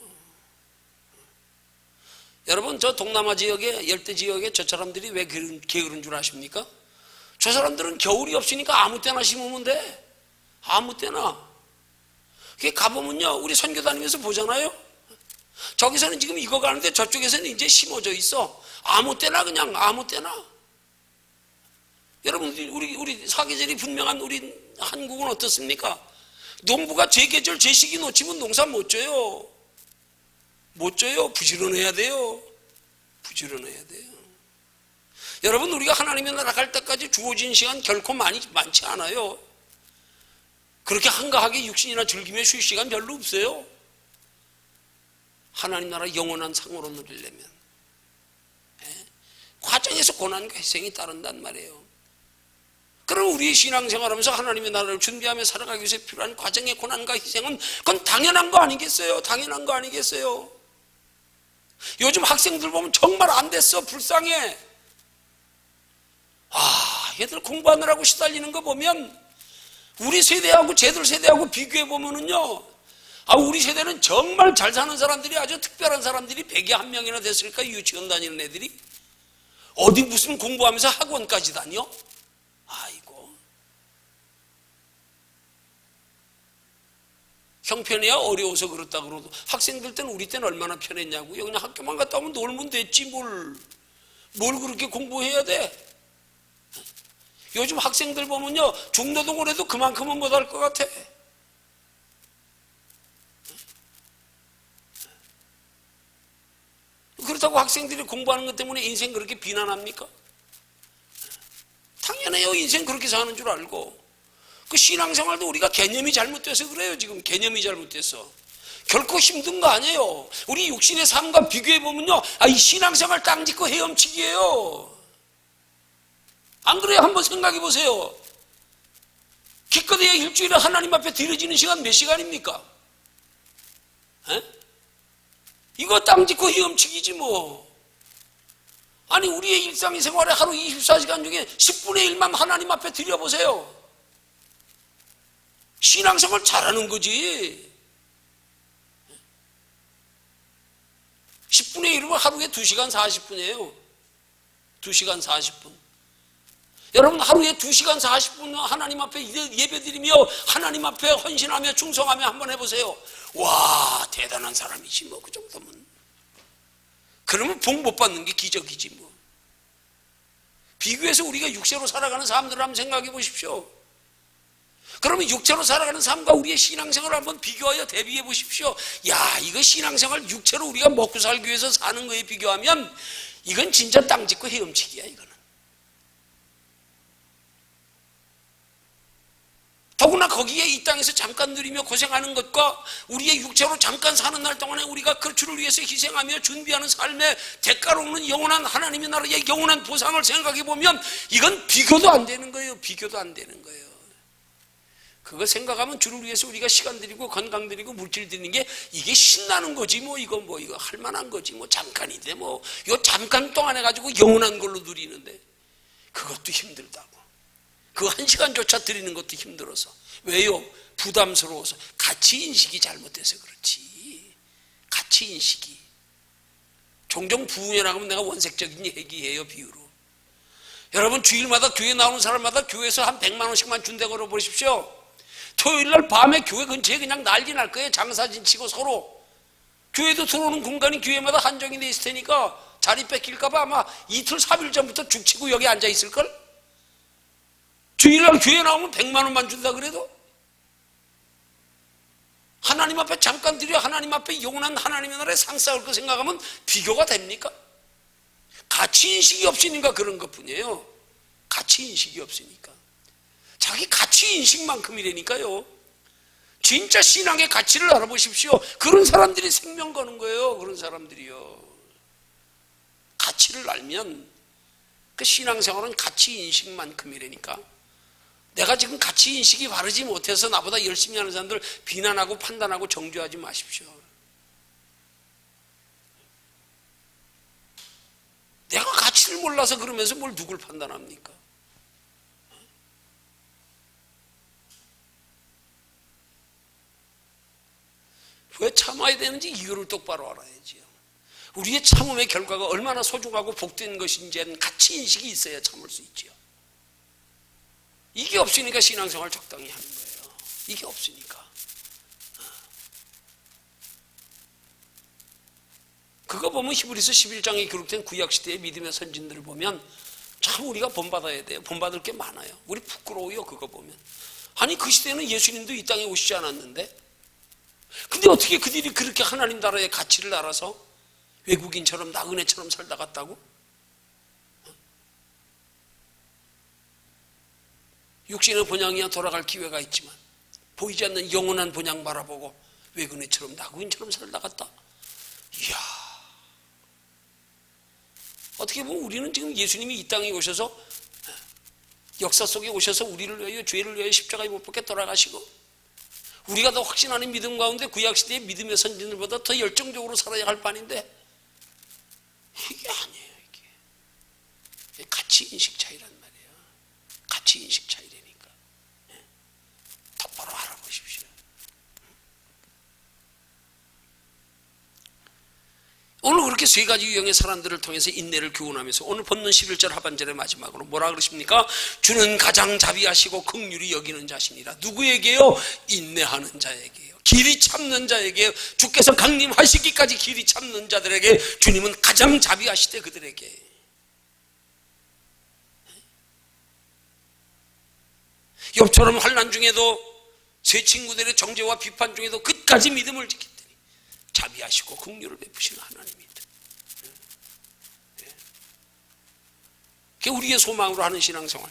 S1: 여러분 저 동남아 지역에 열대 지역에 저 사람들이 왜 게으른 줄 아십니까? 저 사람들은 겨울이 없으니까 아무 때나 심으면 돼. 아무 때나. 그게 가보면요 우리 선교 다니면서 보잖아요. 저기서는 지금 이거 가는데 저쪽에서는 이제 심어져 있어. 아무 때나, 그냥 아무 때나. 여러분 우리 사계절이 분명한 우리 한국은 어떻습니까? 농부가 제 계절 제 시기 놓치면 농사 못 져요. 못 져요. 부지런해야 돼요. 부지런해야 돼요. 여러분, 우리가 하나님의 나라 갈 때까지 주어진 시간 결코 많지 않아요. 그렇게 한가하게 육신이나 즐기며 쉴 시간 별로 없어요. 하나님 나라 영원한 상으로 누리려면 과정에서 고난과 희생이 따른단 말이에요. 그럼 우리의 신앙생활하면서 하나님의 나라를 준비하며 살아가기 위해서 필요한 과정의 고난과 희생은 그건 당연한 거 아니겠어요? 당연한 거 아니겠어요? 요즘 학생들 보면 정말 안 됐어. 불쌍해. 얘들 공부하느라고 시달리는 거 보면 우리 세대하고 쟤들 세대하고 비교해 보면은요, 우리 세대는 정말 잘 사는 사람들이, 아주 특별한 사람들이 100에 1명이나 됐을까? 유치원 다니는 애들이 어디 무슨 공부하면서 학원까지 다녀? 아이고, 형편이야 어려워서 그렇다 그러도 학생들 때는 우리 때는 얼마나 편했냐고요. 그냥 학교만 갔다 오면 놀면 됐지 뭘 그렇게 공부해야 돼. 요즘 학생들 보면요, 중노동을 해도 그만큼은 못할 것 같아. 그렇다고 학생들이 공부하는 것 때문에 인생 그렇게 비난합니까? 당연해요. 인생 그렇게 사는 줄 알고. 그 신앙생활도 우리가 개념이 잘못돼서 그래요. 지금 개념이 잘못돼서. 결코 힘든 거 아니에요. 우리 육신의 삶과 비교해 보면요, 이 신앙생활 땅 짚고 헤엄치기예요. 안 그래요? 한번 생각해 보세요. 기껏해야 일주일에 하나님 앞에 드려지는 시간 몇 시간입니까? 이거 땅 짚고 헤엄치기지 뭐. 아니, 우리의 일상생활에 하루 24시간 중에 10분의 1만 하나님 앞에 드려보세요. 신앙생활 잘하는 거지. 10분의 1이면 하루에 2시간 40분이에요. 2시간 40분. 여러분, 하루에 2시간 40분 하나님 앞에 예배드리며 하나님 앞에 헌신하며 충성하며 한번 해보세요. 와, 대단한 사람이지 뭐. 그 정도면. 그러면 복 못 받는 게 기적이지 뭐. 비교해서 우리가 육체로 살아가는 사람들을 한번 생각해 보십시오. 그러면 육체로 살아가는 삶과 우리의 신앙생활을 한번 비교하여 대비해 보십시오. 야, 이거 신앙생활 육체로 우리가 먹고 살기 위해서 사는 거에 비교하면 이건 진짜 땅 짚고 헤엄치기야. 이거는. 더구나 거기에 이 땅에서 잠깐 누리며 고생하는 것과 우리의 육체로 잠깐 사는 날 동안에 우리가 그 주를 위해서 희생하며 준비하는 삶의 대가로 오는 영원한 하나님의 나라의 영원한 보상을 생각해 보면 이건 비교도 안 되는 거예요. 비교도 안 되는 거예요. 그거 생각하면 주를 위해서 우리가 시간 들이고 건강 들이고 물질 들이는 게 이게 신나는 거지 뭐. 이거 할 만한 거지 뭐. 잠깐인데 뭐. 요 잠깐 동안 해가지고 영원한 걸로 누리는데 그것도 힘들다고. 그 1시간조차 드리는 것도 힘들어서. 왜요? 부담스러워서. 가치인식이 잘못돼서 그렇지. 가치인식이. 종종 부흥회라고 내가 원색적인 얘기해요. 비유로. 여러분, 주일마다 교회 나오는 사람마다 교회에서 한 100만 원씩만 준다고 그러보십시오. 토요일날 밤에 교회 근처에 그냥 난리 날 거예요. 장사진 치고 서로. 교회도 들어오는 공간이 교회마다 한정이 돼 있을 테니까 자리 뺏길까봐 아마 이틀 3일 전부터 죽치고 여기 앉아 있을걸? 주일날 교회 나오면 100만 원만 준다 그래도? 하나님 앞에 잠깐 드려 하나님 앞에 영원한 하나님의 나라에 상 쌓을 거 생각하면 비교가 됩니까? 가치인식이 없으니까 그런 것뿐이에요. 가치인식이 없으니까. 자기 가치인식만큼이라니까요. 진짜 신앙의 가치를 알아보십시오. 그런 사람들이 생명 거는 거예요. 그런 사람들이요. 가치를 알면 그 신앙생활은 가치인식만큼이라니까. 내가 지금 가치인식이 바르지 못해서 나보다 열심히 하는 사람들 비난하고 판단하고 정죄하지 마십시오. 내가 가치를 몰라서 그러면서 뭘 누굴 판단합니까? 왜 참아야 되는지 이유를 똑바로 알아야지요. 우리의 참음의 결과가 얼마나 소중하고 복된 것인지는 가치인식이 있어야 참을 수 있지요. 이게 없으니까 신앙생활 적당히 하는 거예요. 이게 없으니까. 그거 보면 히브리서 11장에 기록된 구약시대의 믿음의 선진들을 보면 참 우리가 본받아야 돼요. 본받을 게 많아요. 우리 부끄러워요. 그거 보면. 아니, 그 시대는 예수님도 이 땅에 오시지 않았는데, 근데 어떻게 그들이 그렇게 하나님 나라의 가치를 알아서 외국인처럼 나그네처럼 살다 갔다고? 육신의 본향이야 돌아갈 기회가 있지만 보이지 않는 영원한 본향 바라보고 외근회처럼 나그인처럼 살다갔다. 이야, 어떻게 보면 우리는 지금 예수님이 이 땅에 오셔서 역사 속에 오셔서 우리를 위하여 죄를 위하여 십자가에 못 박혀 돌아가시고 우리가 더 확신하는 믿음 가운데 구약시대의 믿음의 선진들보다 더 열정적으로 살아야 할 판인데 이게 아니에요. 이게 가치인식 차이란 말이에요. 가치인식 차이라니까. 똑바로 알아보십시오. 오늘 그렇게 세 가지 유형의 사람들을 통해서 인내를 교훈하면서 오늘 본문 11절 하반절의 마지막으로 뭐라 그러십니까? 주는 가장 자비하시고 긍휼히 여기는 자시니라. 누구에게요? 인내하는 자에게요. 길이 참는 자에게, 주께서 강림하시기까지 길이 참는 자들에게 주님은 가장 자비하시되 그들에게. 욥처럼 환난 중에도 세 친구들의 정죄와 비판 중에도 끝까지 믿음을 지켰더니 자비하시고 긍휼을 베푸시는 하나님입니다. 그게 우리의 소망으로 하는 신앙생활.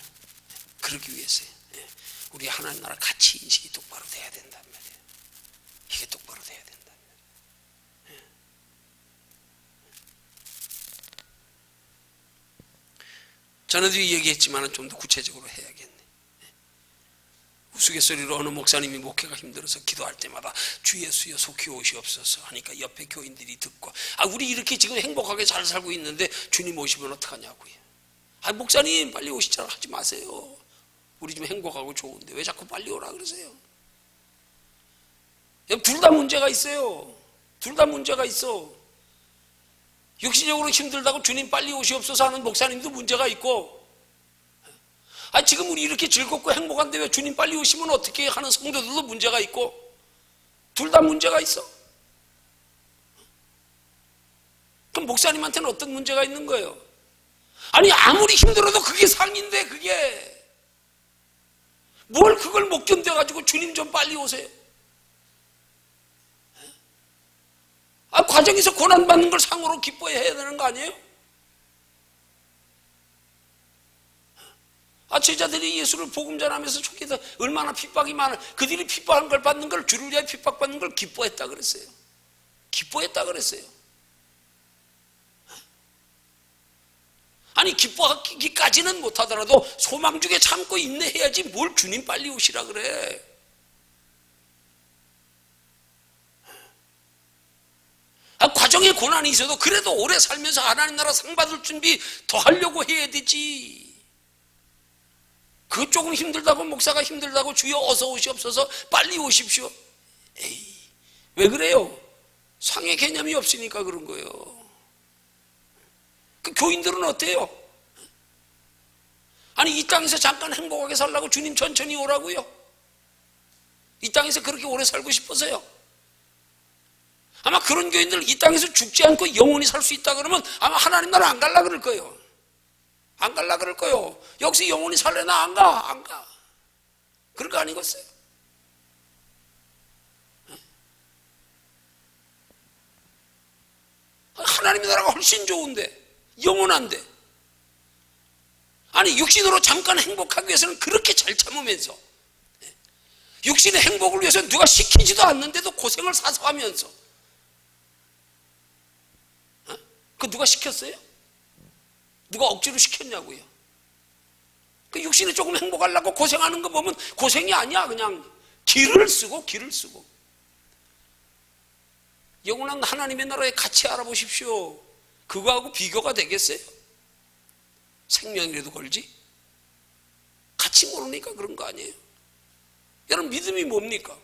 S1: 그러기 위해서요. 우리 하나님 나라 가치 인식이 똑바로 돼야 된단 말이에요. 이게 똑바로 돼야 된단 말이에요. 전에도 얘기했지만 좀 더 구체적으로 해야겠네. 우스갯소리로 어느 목사님이 목회가 힘들어서 기도할 때마다 주 예수여 속히 오시옵소서 하니까 옆에 교인들이 듣고 우리 이렇게 지금 행복하게 잘 살고 있는데 주님 오시면 어떡하냐고요. 목사님 빨리 오시잖아. 하지 마세요. 우리 좀 행복하고 좋은데 왜 자꾸 빨리 오라 그러세요? 둘 다 문제가 있어요. 둘 다 문제가 있어. 육신적으로 힘들다고 주님 빨리 오시옵소서 하는 목사님도 문제가 있고 지금 우리 이렇게 즐겁고 행복한데 왜 주님 빨리 오시면 어떻게 하는 성도들도 문제가 있고 둘 다 문제가 있어. 그럼 목사님한테는 어떤 문제가 있는 거예요? 아무리 힘들어도 그게 상인데 그게 뭘 그걸 못 견뎌가지고 주님 좀 빨리 오세요. 과정에서 고난받는 걸 상으로 기뻐해야 되는 거 아니에요? 제자들이 예수를 복음 전하면서 초기에 얼마나 핍박이 많아. 그들이 핍박한 걸 받는 걸, 주를 위하여 핍박받는 걸 기뻐했다 그랬어요. 기뻐했다 그랬어요. 기뻐하기까지는 못하더라도 소망 중에 참고 인내해야지 뭘 주님 빨리 오시라 그래. 과정에 고난이 있어도 그래도 오래 살면서 하나님 나라 상 받을 준비 더 하려고 해야 되지. 그것 조금 힘들다고 목사가 힘들다고 주여 어서 오시옵소서 빨리 오십시오. 에이, 왜 그래요? 상의 개념이 없으니까 그런 거예요. 그 교인들은 어때요? 이 땅에서 잠깐 행복하게 살라고 주님 천천히 오라고요? 이 땅에서 그렇게 오래 살고 싶어서요? 아마 그런 교인들 이 땅에서 죽지 않고 영원히 살 수 있다 그러면 아마 하나님 나라 안 갈라 그럴 거예요. 안 갈라 그럴 거예요. 여기서 영원히 살래나 안 가? 안 가. 그럴 거 아니겠어요? 하나님의 나라가 훨씬 좋은데, 영원한데. 육신으로 잠깐 행복하기 위해서는 그렇게 잘 참으면서, 육신의 행복을 위해서 누가 시키지도 않는데도 고생을 사서 하면서, 그 누가 시켰어요? 누가 억지로 시켰냐고요? 그 육신에 조금 행복하려고 고생하는 거 보면 고생이 아니야. 그냥 길을 쓰고 영원한 하나님의 나라의 가치 알아보십시오. 그거하고 비교가 되겠어요? 생명이라도 걸지? 가치 모르니까 그런 거 아니에요? 여러분 믿음이 뭡니까?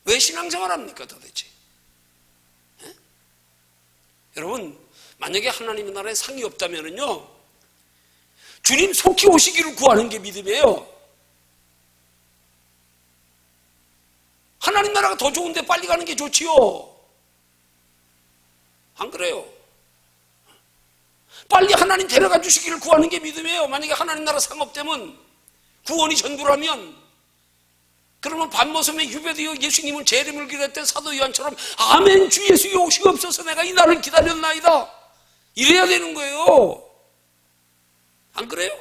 S1: 왜 신앙생활 합니까 도대체? 여러분 만약에 하나님의 나라에 상이 없다면요 주님 속히 오시기를 구하는 게 믿음이에요. 하나님 나라가 더 좋은데 빨리 가는 게 좋지요. 안 그래요? 빨리 하나님 데려가 주시기를 구하는 게 믿음이에요. 만약에 하나님 나라 상 없다면 구원이 전부라면 그러면 밤모섬에 유배되어 예수님은 재림을 기다렸던 사도 요한처럼 아멘 주 예수여 오시옵소서 내가 이 날을 기다렸나이다 이래야 되는 거예요. 안 그래요?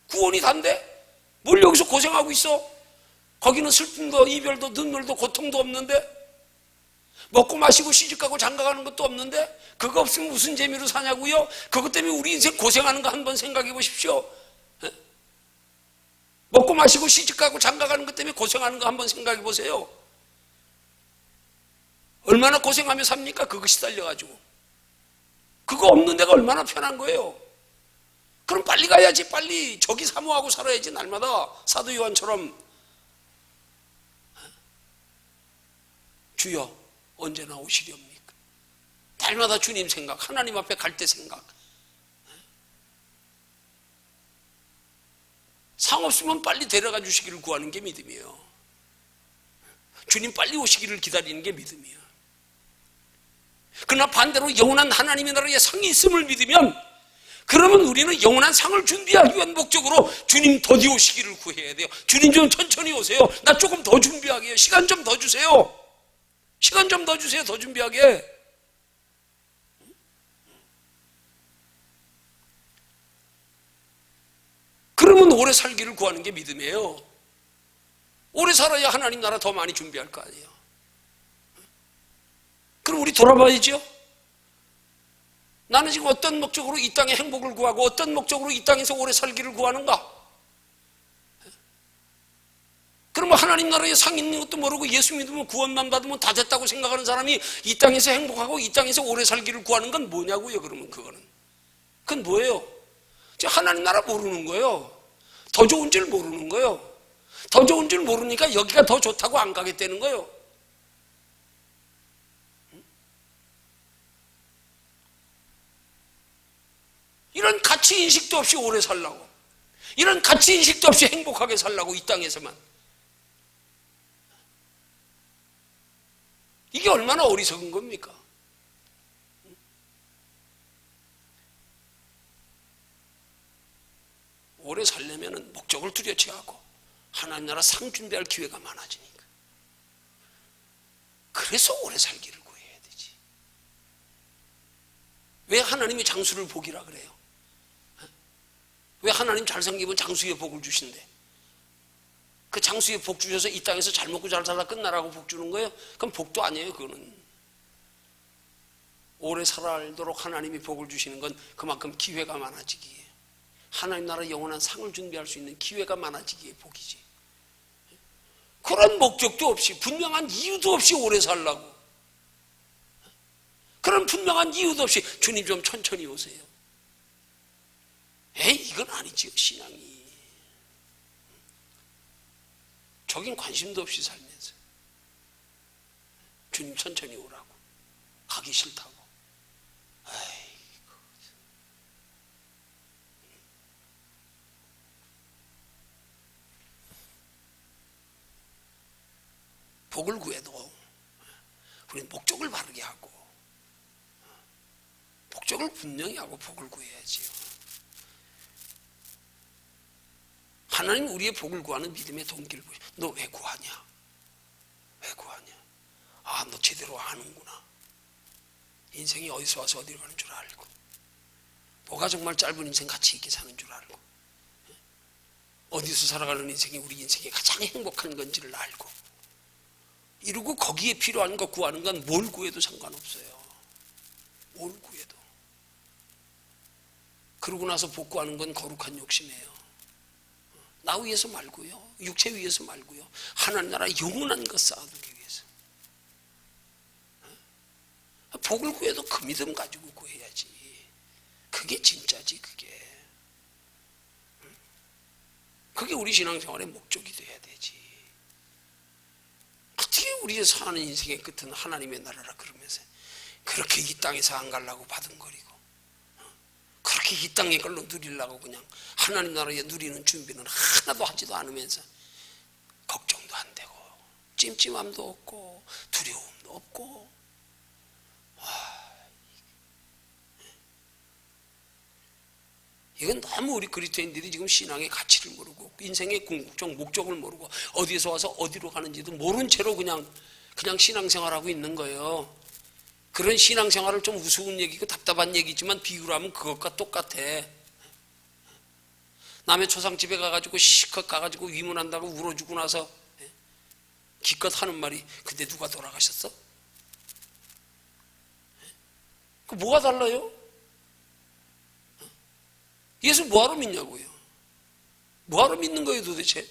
S1: 구원이 단데 뭘 여기서 고생하고 있어? 거기는 슬픔도 이별도 눈물도 고통도 없는데, 먹고 마시고 시집가고 장가가는 것도 없는데, 그거 없으면 무슨 재미로 사냐고요? 그것 때문에 우리 인생 고생하는 거 한번 생각해 보십시오. 먹고 마시고 시집가고 장가가는 것 때문에 고생하는 거 한번 생각해 보세요. 얼마나 고생하며 삽니까? 그거 시달려가지고. 그거 없는 데가 얼마나 편한 거예요. 그럼 빨리 가야지. 빨리 저기 사모하고 살아야지. 날마다 사도 요한처럼. 주여 언제나 오시렵니까? 날마다 주님 생각, 하나님 앞에 갈 때 생각. 상 없으면 빨리 데려가 주시기를 구하는 게 믿음이에요. 주님 빨리 오시기를 기다리는 게 믿음이에요. 그러나 반대로 영원한 하나님의 나라에 상이 있음을 믿으면, 그러면 우리는 영원한 상을 준비하기 위한 목적으로 주님 더디 오시기를 구해야 돼요. 주님 좀 천천히 오세요. 나 조금 더 준비하게 해요. 시간 좀 더 주세요. 시간 좀 더 주세요. 더 준비하게. 그러면 오래 살기를 구하는 게 믿음이에요. 오래 살아야 하나님 나라 더 많이 준비할 거 아니에요. 그럼 우리 돌아봐야죠. 나는 지금 어떤 목적으로 이 땅의 행복을 구하고 어떤 목적으로 이 땅에서 오래 살기를 구하는가? 그러면 하나님 나라에 상 있는 것도 모르고 예수 믿으면 구원만 받으면 다 됐다고 생각하는 사람이 이 땅에서 행복하고 이 땅에서 오래 살기를 구하는 건 뭐냐고요? 그러면 그건 뭐예요? 하나님 나라 모르는 거예요. 더 좋은 줄 모르는 거예요. 더 좋은 줄 모르니까 여기가 더 좋다고 안 가겠다는 거예요. 이런 가치인식도 없이 오래 살라고, 이런 가치인식도 없이 행복하게 살라고, 이 땅에서만. 이게 얼마나 어리석은 겁니까? 오래 살려면 목적을 뚜렷이 하고 하나님 나라 상 준비할 기회가 많아지니까. 그래서 오래 살기를 구해야 되지. 왜 하나님이 장수를 복이라 그래요? 왜 하나님 잘생기면 장수의 복을 주신대? 그 장수의 복 주셔서 이 땅에서 잘 먹고 잘 살아 끝나라고 복 주는 거예요? 그럼 복도 아니에요. 그거는 오래 살아도록 하나님이 복을 주시는 건 그만큼 기회가 많아지기에, 하나님 나라 영원한 상을 준비할 수 있는 기회가 많아지기에 복이지. 그런 목적도 없이, 분명한 이유도 없이 오래 살라고, 그런 분명한 이유도 없이 주님 좀 천천히 오세요. 에이, 이건 아니지요. 신앙이 저긴 관심도 없이 살면서 주님 천천히 오라고, 가기 싫다고. 아이고. 복을 구해도 우리는 목적을 바르게 하고, 목적을 분명히 하고 복을 구해야지요. 하나님 우리의 복을 구하는 믿음의 동기를 보시. 너 왜 구하냐? 왜 구하냐? 아, 너 제대로 아는구나. 인생이 어디서 와서 어디로 가는 줄 알고, 뭐가 정말 짧은 인생 가치 있게 사는 줄 알고, 어디서 살아가는 인생이 우리 인생이 가장 행복한 건지를 알고, 이러고 거기에 필요한 거 구하는 건 뭘 구해도 상관없어요. 뭘 구해도. 그러고 나서 복 구하는 건 거룩한 욕심이에요. 나 위해서 말고요, 육체 위해서 말고요, 하나님 나라 영원한 것 쌓아두기 위해서. 복을 구해도 그 믿음 가지고 구해야지. 그게 진짜지. 그게 우리 신앙생활의 목적이 돼야 되지. 어떻게 우리의 사는 인생의 끝은 하나님의 나라라 그러면서 그렇게 이 땅에서 안 가려고 바둥거리고, 그렇게 이 땅의 걸로 누리려고 그냥 하나님 나라에 누리는 준비는 하나도 하지도 않으면서 걱정도 안 되고 찜찜함도 없고 두려움도 없고. 이건 너무 우리 그리스도인들이 지금 신앙의 가치를 모르고 인생의 궁극적 목적을 모르고 어디에서 와서 어디로 가는지도 모른 채로 그냥 신앙생활하고 있는 거예요. 그런 신앙생활을 좀 우스운 얘기고 답답한 얘기지만 비유로 하면 그것과 똑같아. 남의 초상집에 가가지고 시컷 가가지고 위문한다고 울어주고 나서 기껏 하는 말이 근데 누가 돌아가셨어? 그 뭐가 달라요? 예수 뭐하러 믿냐고요? 뭐하러 믿는 거예요 도대체?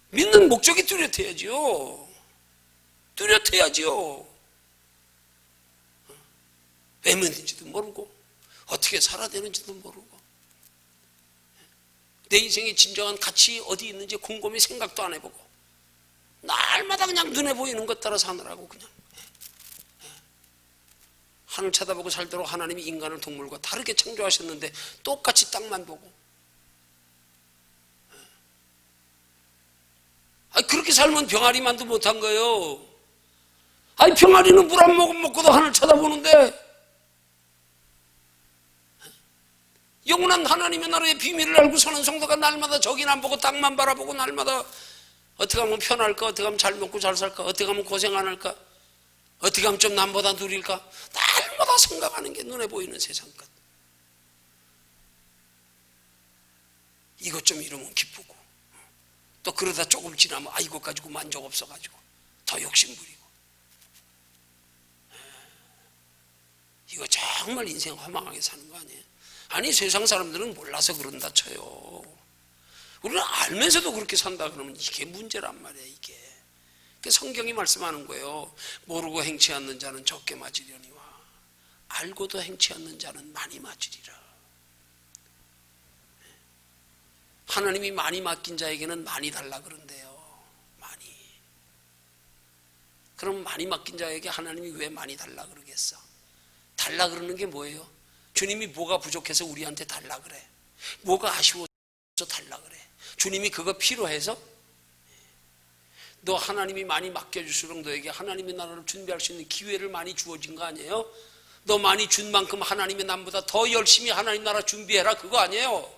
S1: 믿는 목적이 뚜렷해야지요. 뚜렷해야지요. 왜 믿는지도 모르고 어떻게 살아야 되는지도 모르고 내 인생의 진정한 가치 어디 있는지 곰곰이 생각도 안 해보고 날마다 그냥 눈에 보이는 것 따라 사느라고 그냥 하늘 쳐다보고 살도록 하나님이 인간을 동물과 다르게 창조하셨는데 똑같이 땅만 보고 그렇게 살면 병아리만도 못한 거예요. 병아리는 물 한 모금 먹고도 하늘 쳐다보는데 영원한 하나님의 나라의 비밀을 알고 사는 성도가 날마다 저긴 안 보고 땅만 바라보고 날마다 어떻게 하면 편할까? 어떻게 하면 잘 먹고 잘 살까? 어떻게 하면 고생 안 할까? 어떻게 하면 좀 남보다 누릴까? 날마다 생각하는 게 눈에 보이는 세상 끝. 이것 좀 이러면 기쁘고 또 그러다 조금 지나면 이것 가지고 만족 없어가지고 더 욕심 부리고 이거 정말 인생 허망하게 사는 거 아니에요? 아니 세상 사람들은 몰라서 그런다 쳐요. 우리는 알면서도 그렇게 산다 그러면 이게 문제란 말이야. 이게 성경이 말씀하는 거예요. 모르고 행치 않는 자는 적게 맞으려니와 알고도 행치 않는 자는 많이 맞으리라. 하나님이 많이 맡긴 자에게는 많이 달라 그런대요. 많이. 그럼 많이 맡긴 자에게 하나님이 왜 많이 달라 그러겠어? 달라 그러는 게 뭐예요? 주님이 뭐가 부족해서 우리한테 달라 그래? 뭐가 아쉬워서 달라 그래? 주님이 그거 필요해서? 너 하나님이 많이 맡겨줄수록 너에게 하나님의 나라를 준비할 수 있는 기회를 많이 주어진 거 아니에요? 너 많이 준 만큼 하나님의 남보다 더 열심히 하나님 나라 준비해라 그거 아니에요?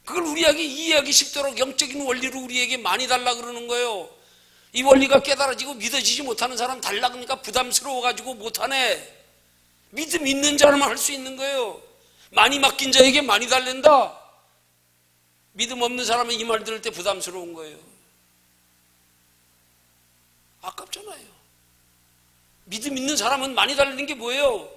S1: 그걸 우리에게 이해하기 쉽도록 영적인 원리로 우리에게 많이 달라 그러는 거예요. 이 원리가 깨달아지고 믿어지지 못하는 사람 달라 그러니까 부담스러워가지고 못하네. 믿음 있는 자만 할 수 있는 거예요. 많이 맡긴 자에게 많이 달랜다. 믿음 없는 사람은 이 말 들을 때 부담스러운 거예요. 아깝잖아요. 믿음 있는 사람은 많이 달리는 게 뭐예요?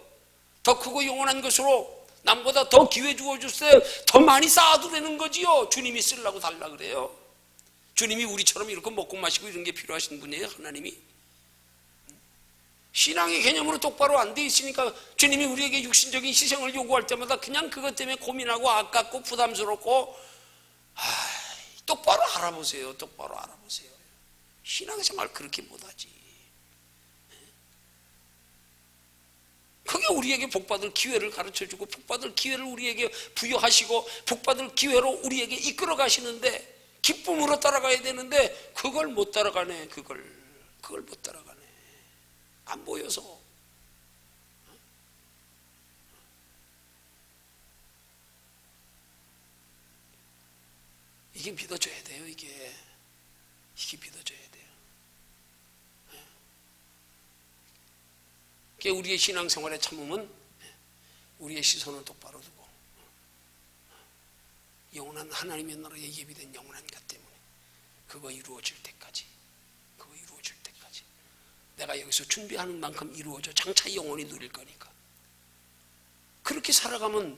S1: 더 크고 영원한 것으로 남보다 더 기회 주어줬어요. 더 많이 쌓아두라는 거지요. 주님이 쓰려고 달라 그래요. 주님이 우리처럼 이렇게 먹고 마시고 이런 게 필요하신 분이에요. 하나님이. 신앙의 개념으로 똑바로 안 돼 있으니까 주님이 우리에게 육신적인 희생을 요구할 때마다 그냥 그것 때문에 고민하고 아깝고 부담스럽고 똑바로 알아보세요. 똑바로 알아보세요. 신앙생활 그렇게 못하지. 그게 우리에게 복받을 기회를 가르쳐주고 복받을 기회를 우리에게 부여하시고 복받을 기회로 우리에게 이끌어 가시는데 기쁨으로 따라가야 되는데 그걸 못 따라가네. 그걸 못 따라가네. 안 보여서. 이게 믿어줘야 돼요. 이게 믿어줘야 돼요. 그게 우리의 신앙생활의 참음은 우리의 시선을 똑바로 두고 영원한 하나님의 나라에 예비된 영원한 것 때문에 그거 이루어질 때까지 내가 여기서 준비하는 만큼 이루어져 장차 영원히 누릴 거니까 그렇게 살아가면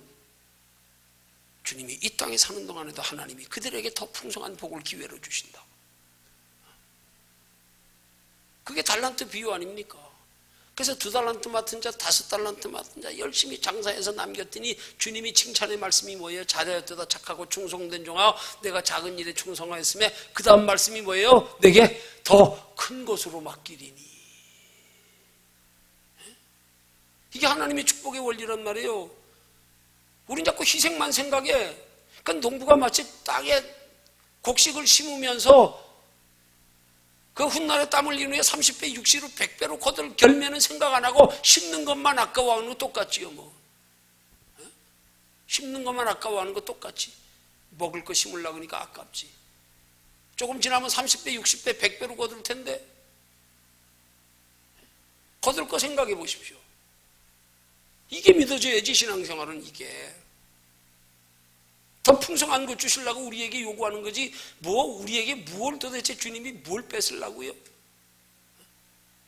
S1: 주님이 이 땅에 사는 동안에도 하나님이 그들에게 더 풍성한 복을 기회로 주신다. 그게 달란트 비유 아닙니까? 그래서 2달란트 맡은 자, 5달란트 맡은 자 열심히 장사해서 남겼더니 주님이 칭찬의 말씀이 뭐예요? 잘하였도다 착하고 충성된 종아 내가 작은 일에 충성하였으며 그 다음 말씀이 뭐예요? 내게 더 큰 것으로 맡기리니. 이게 하나님의 축복의 원리란 말이에요. 우린 자꾸 희생만 생각해. 그러니까 농부가 마치 땅에 곡식을 심으면서 그 훗날에 땀 흘린 후에 30배, 60로 100배로 거둘 결매는 생각 안 하고 심는 것만 아까워하는 거 똑같지요. 뭐 심는 것만 아까워하는 거 똑같지. 먹을 거 심으려고 하니까 아깝지. 조금 지나면 30배, 60배, 100배로 거둘 텐데 거둘 거 생각해 보십시오. 이게 믿어져야지 신앙생활은 이게. 더 풍성한 것 주시려고 우리에게 요구하는 거지, 우리에게 무엇을 도대체 주님이 뭘 뺏으려고요?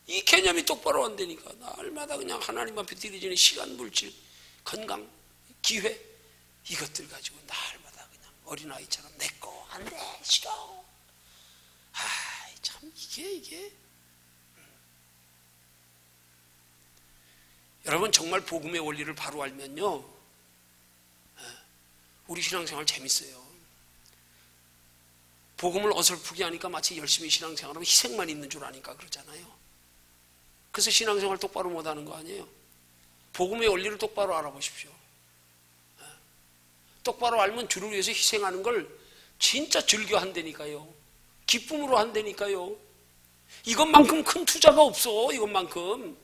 S1: 이 개념이 똑바로 안 되니까 날마다 그냥 하나님 앞에 드려지는 시간, 물질, 건강, 기회, 이것들 가지고 날마다 그냥 어린아이처럼 내 거 안 돼, 싫어. 참 이게 여러분, 정말 복음의 원리를 바로 알면요, 우리 신앙생활 재밌어요. 복음을 어설프게 하니까 마치 열심히 신앙생활하면 희생만 있는 줄 아니까 그러잖아요. 그래서 신앙생활 똑바로 못하는 거 아니에요? 복음의 원리를 똑바로 알아보십시오. 똑바로 알면 주를 위해서 희생하는 걸 진짜 즐겨 한다니까요. 기쁨으로 한다니까요. 이것만큼 큰 투자가 없어. 이것만큼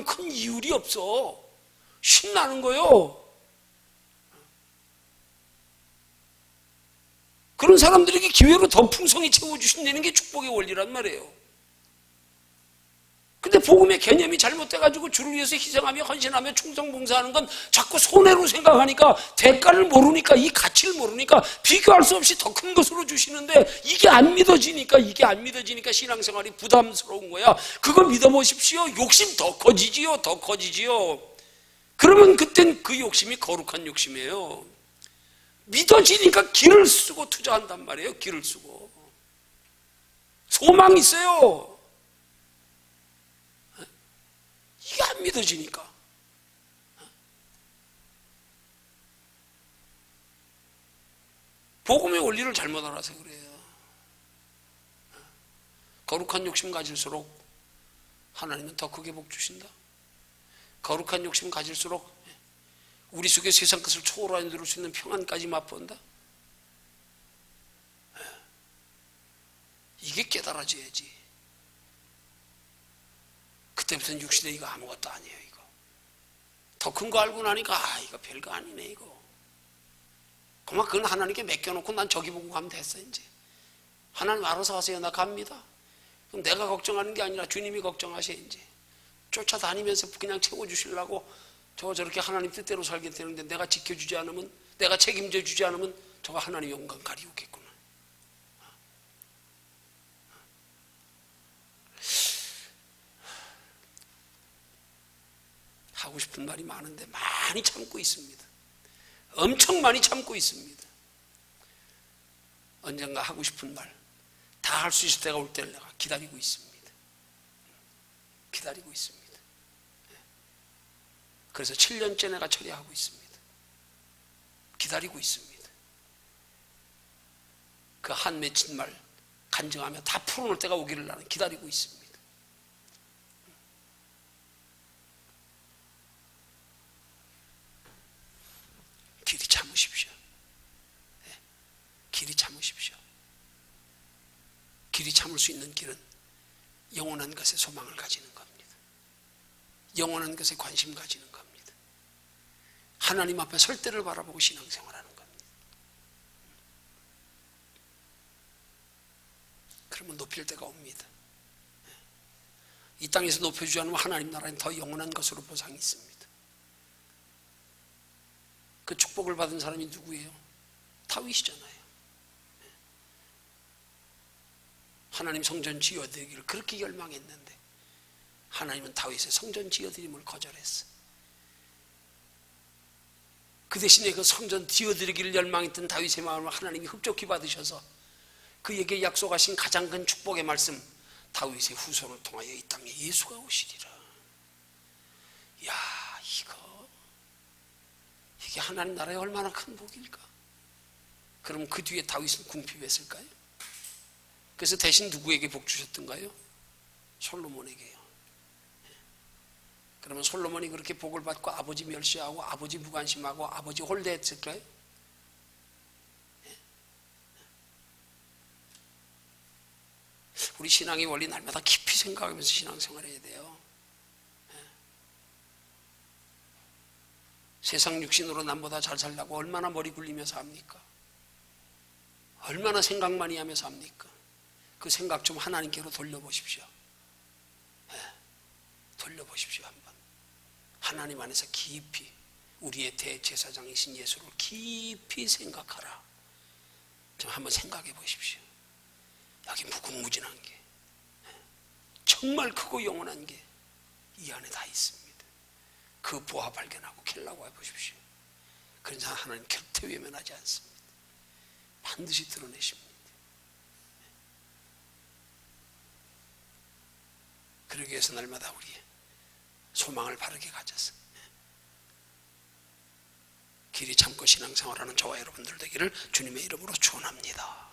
S1: 큰 이율이 없어. 신나는 거요. 그런 사람들에게 기회로 더 풍성히 채워주신다는 게 축복의 원리란 말이에요. 근데 복음의 개념이 잘못돼가지고 주를 위해서 희생하며 헌신하며 충성봉사하는 건 자꾸 손해로 생각하니까, 대가를 모르니까, 이 가치를 모르니까 비교할 수 없이 더 큰 것으로 주시는데 이게 안 믿어지니까 신앙생활이 부담스러운 거야. 그거 믿어보십시오. 욕심 더 커지지요. 그러면 그땐 그 욕심이 거룩한 욕심이에요. 믿어지니까 기를 쓰고 투자한단 말이에요. 기를 쓰고. 소망이 있어요. 이게 안 믿어지니까. 복음의 원리를 잘못 알아서 그래요. 거룩한 욕심 가질수록 하나님은 더 크게 복 주신다. 거룩한 욕심 가질수록 우리 속에 세상 것을 초월하여 누릴 수 있는 평안까지 맛본다. 이게 깨달아져야지. 그때부터는 육신의 이거 아무것도 아니에요. 이거 더 큰 거 알고 나니까 이거 별거 아니네. 이거 그만 그건 하나님께 맡겨놓고 난 저기 보고 가면 됐어. 이제 하나님 알아서 하세요. 나 갑니다. 그럼 내가 걱정하는 게 아니라 주님이 걱정하세요. 이제 쫓아다니면서 그냥 채워주시려고 저렇게 하나님 뜻대로 살게 되는데, 내가 지켜주지 않으면, 내가 책임져 주지 않으면 저거 하나님 영광 가리우겠구나. 하고 싶은 말이 많은데 많이 참고 있습니다. 엄청 많이 참고 있습니다. 언젠가 하고 싶은 말 다 할 수 있을 때가 올 때를 내가 기다리고 있습니다. 기다리고 있습니다. 그래서 7년째 내가 처리하고 있습니다. 기다리고 있습니다. 그 한 맺힌 말 간증하며 다 풀어놓을 때가 오기를 나는 기다리고 있습니다. 길이 참으십시오. 길이 참으십시오. 길이 참을 수 있는 길은 영원한 것에 소망을 가지는 겁니다. 영원한 것에 관심 가지는 겁니다. 하나님 앞에 설 때를 바라보고 신앙생활하는 겁니다. 그러면 높일 때가 옵니다. 이 땅에서 높여주지 않으면 하나님 나라는 더 영원한 것으로 보상이 있습니다. 그 축복을 받은 사람이 누구예요? 다윗이잖아요. 하나님 성전 지어드리기를 그렇게 열망했는데 하나님은 다윗의 성전 지어드림을 거절했어. 그 대신에 그 성전 지어드리기를 열망했던 다윗의 마음을 하나님이 흡족히 받으셔서 그에게 약속하신 가장 큰 축복의 말씀, 다윗의 후손을 통하여 이 땅에 예수가 오시리라. 야, 이게 하나님 나라에 얼마나 큰 복일까? 그럼 그 뒤에 다윗은 궁핍했을까요? 그래서 대신 누구에게 복 주셨던가요? 솔로몬에게요. 그러면 솔로몬이 그렇게 복을 받고 아버지 멸시하고 아버지 무관심하고 아버지 홀대했을까요? 우리 신앙의 원리 날마다 깊이 생각하면서 신앙생활 해야 돼요. 세상 육신으로 남보다 잘 살려고 얼마나 머리 굴리면서 합니까? 얼마나 생각 많이 하면서 합니까? 그 생각 좀 하나님께로 돌려보십시오. 돌려보십시오. 한번 하나님 안에서 깊이 우리의 대제사장이신 예수를 깊이 생각하라. 좀 한번 생각해 보십시오. 여기 무궁무진한 게, 정말 크고 영원한 게 이 안에 다 있습니다. 그 보화 발견하고 캘라고 해보십시오. 그래서 하나님 곁에 외면하지 않습니다. 반드시 드러내십니다. 그러기 위해서 날마다 우리의 소망을 바르게 가져서 길이 참고 신앙생활하는 저와 여러분들 되기를 주님의 이름으로 축원합니다.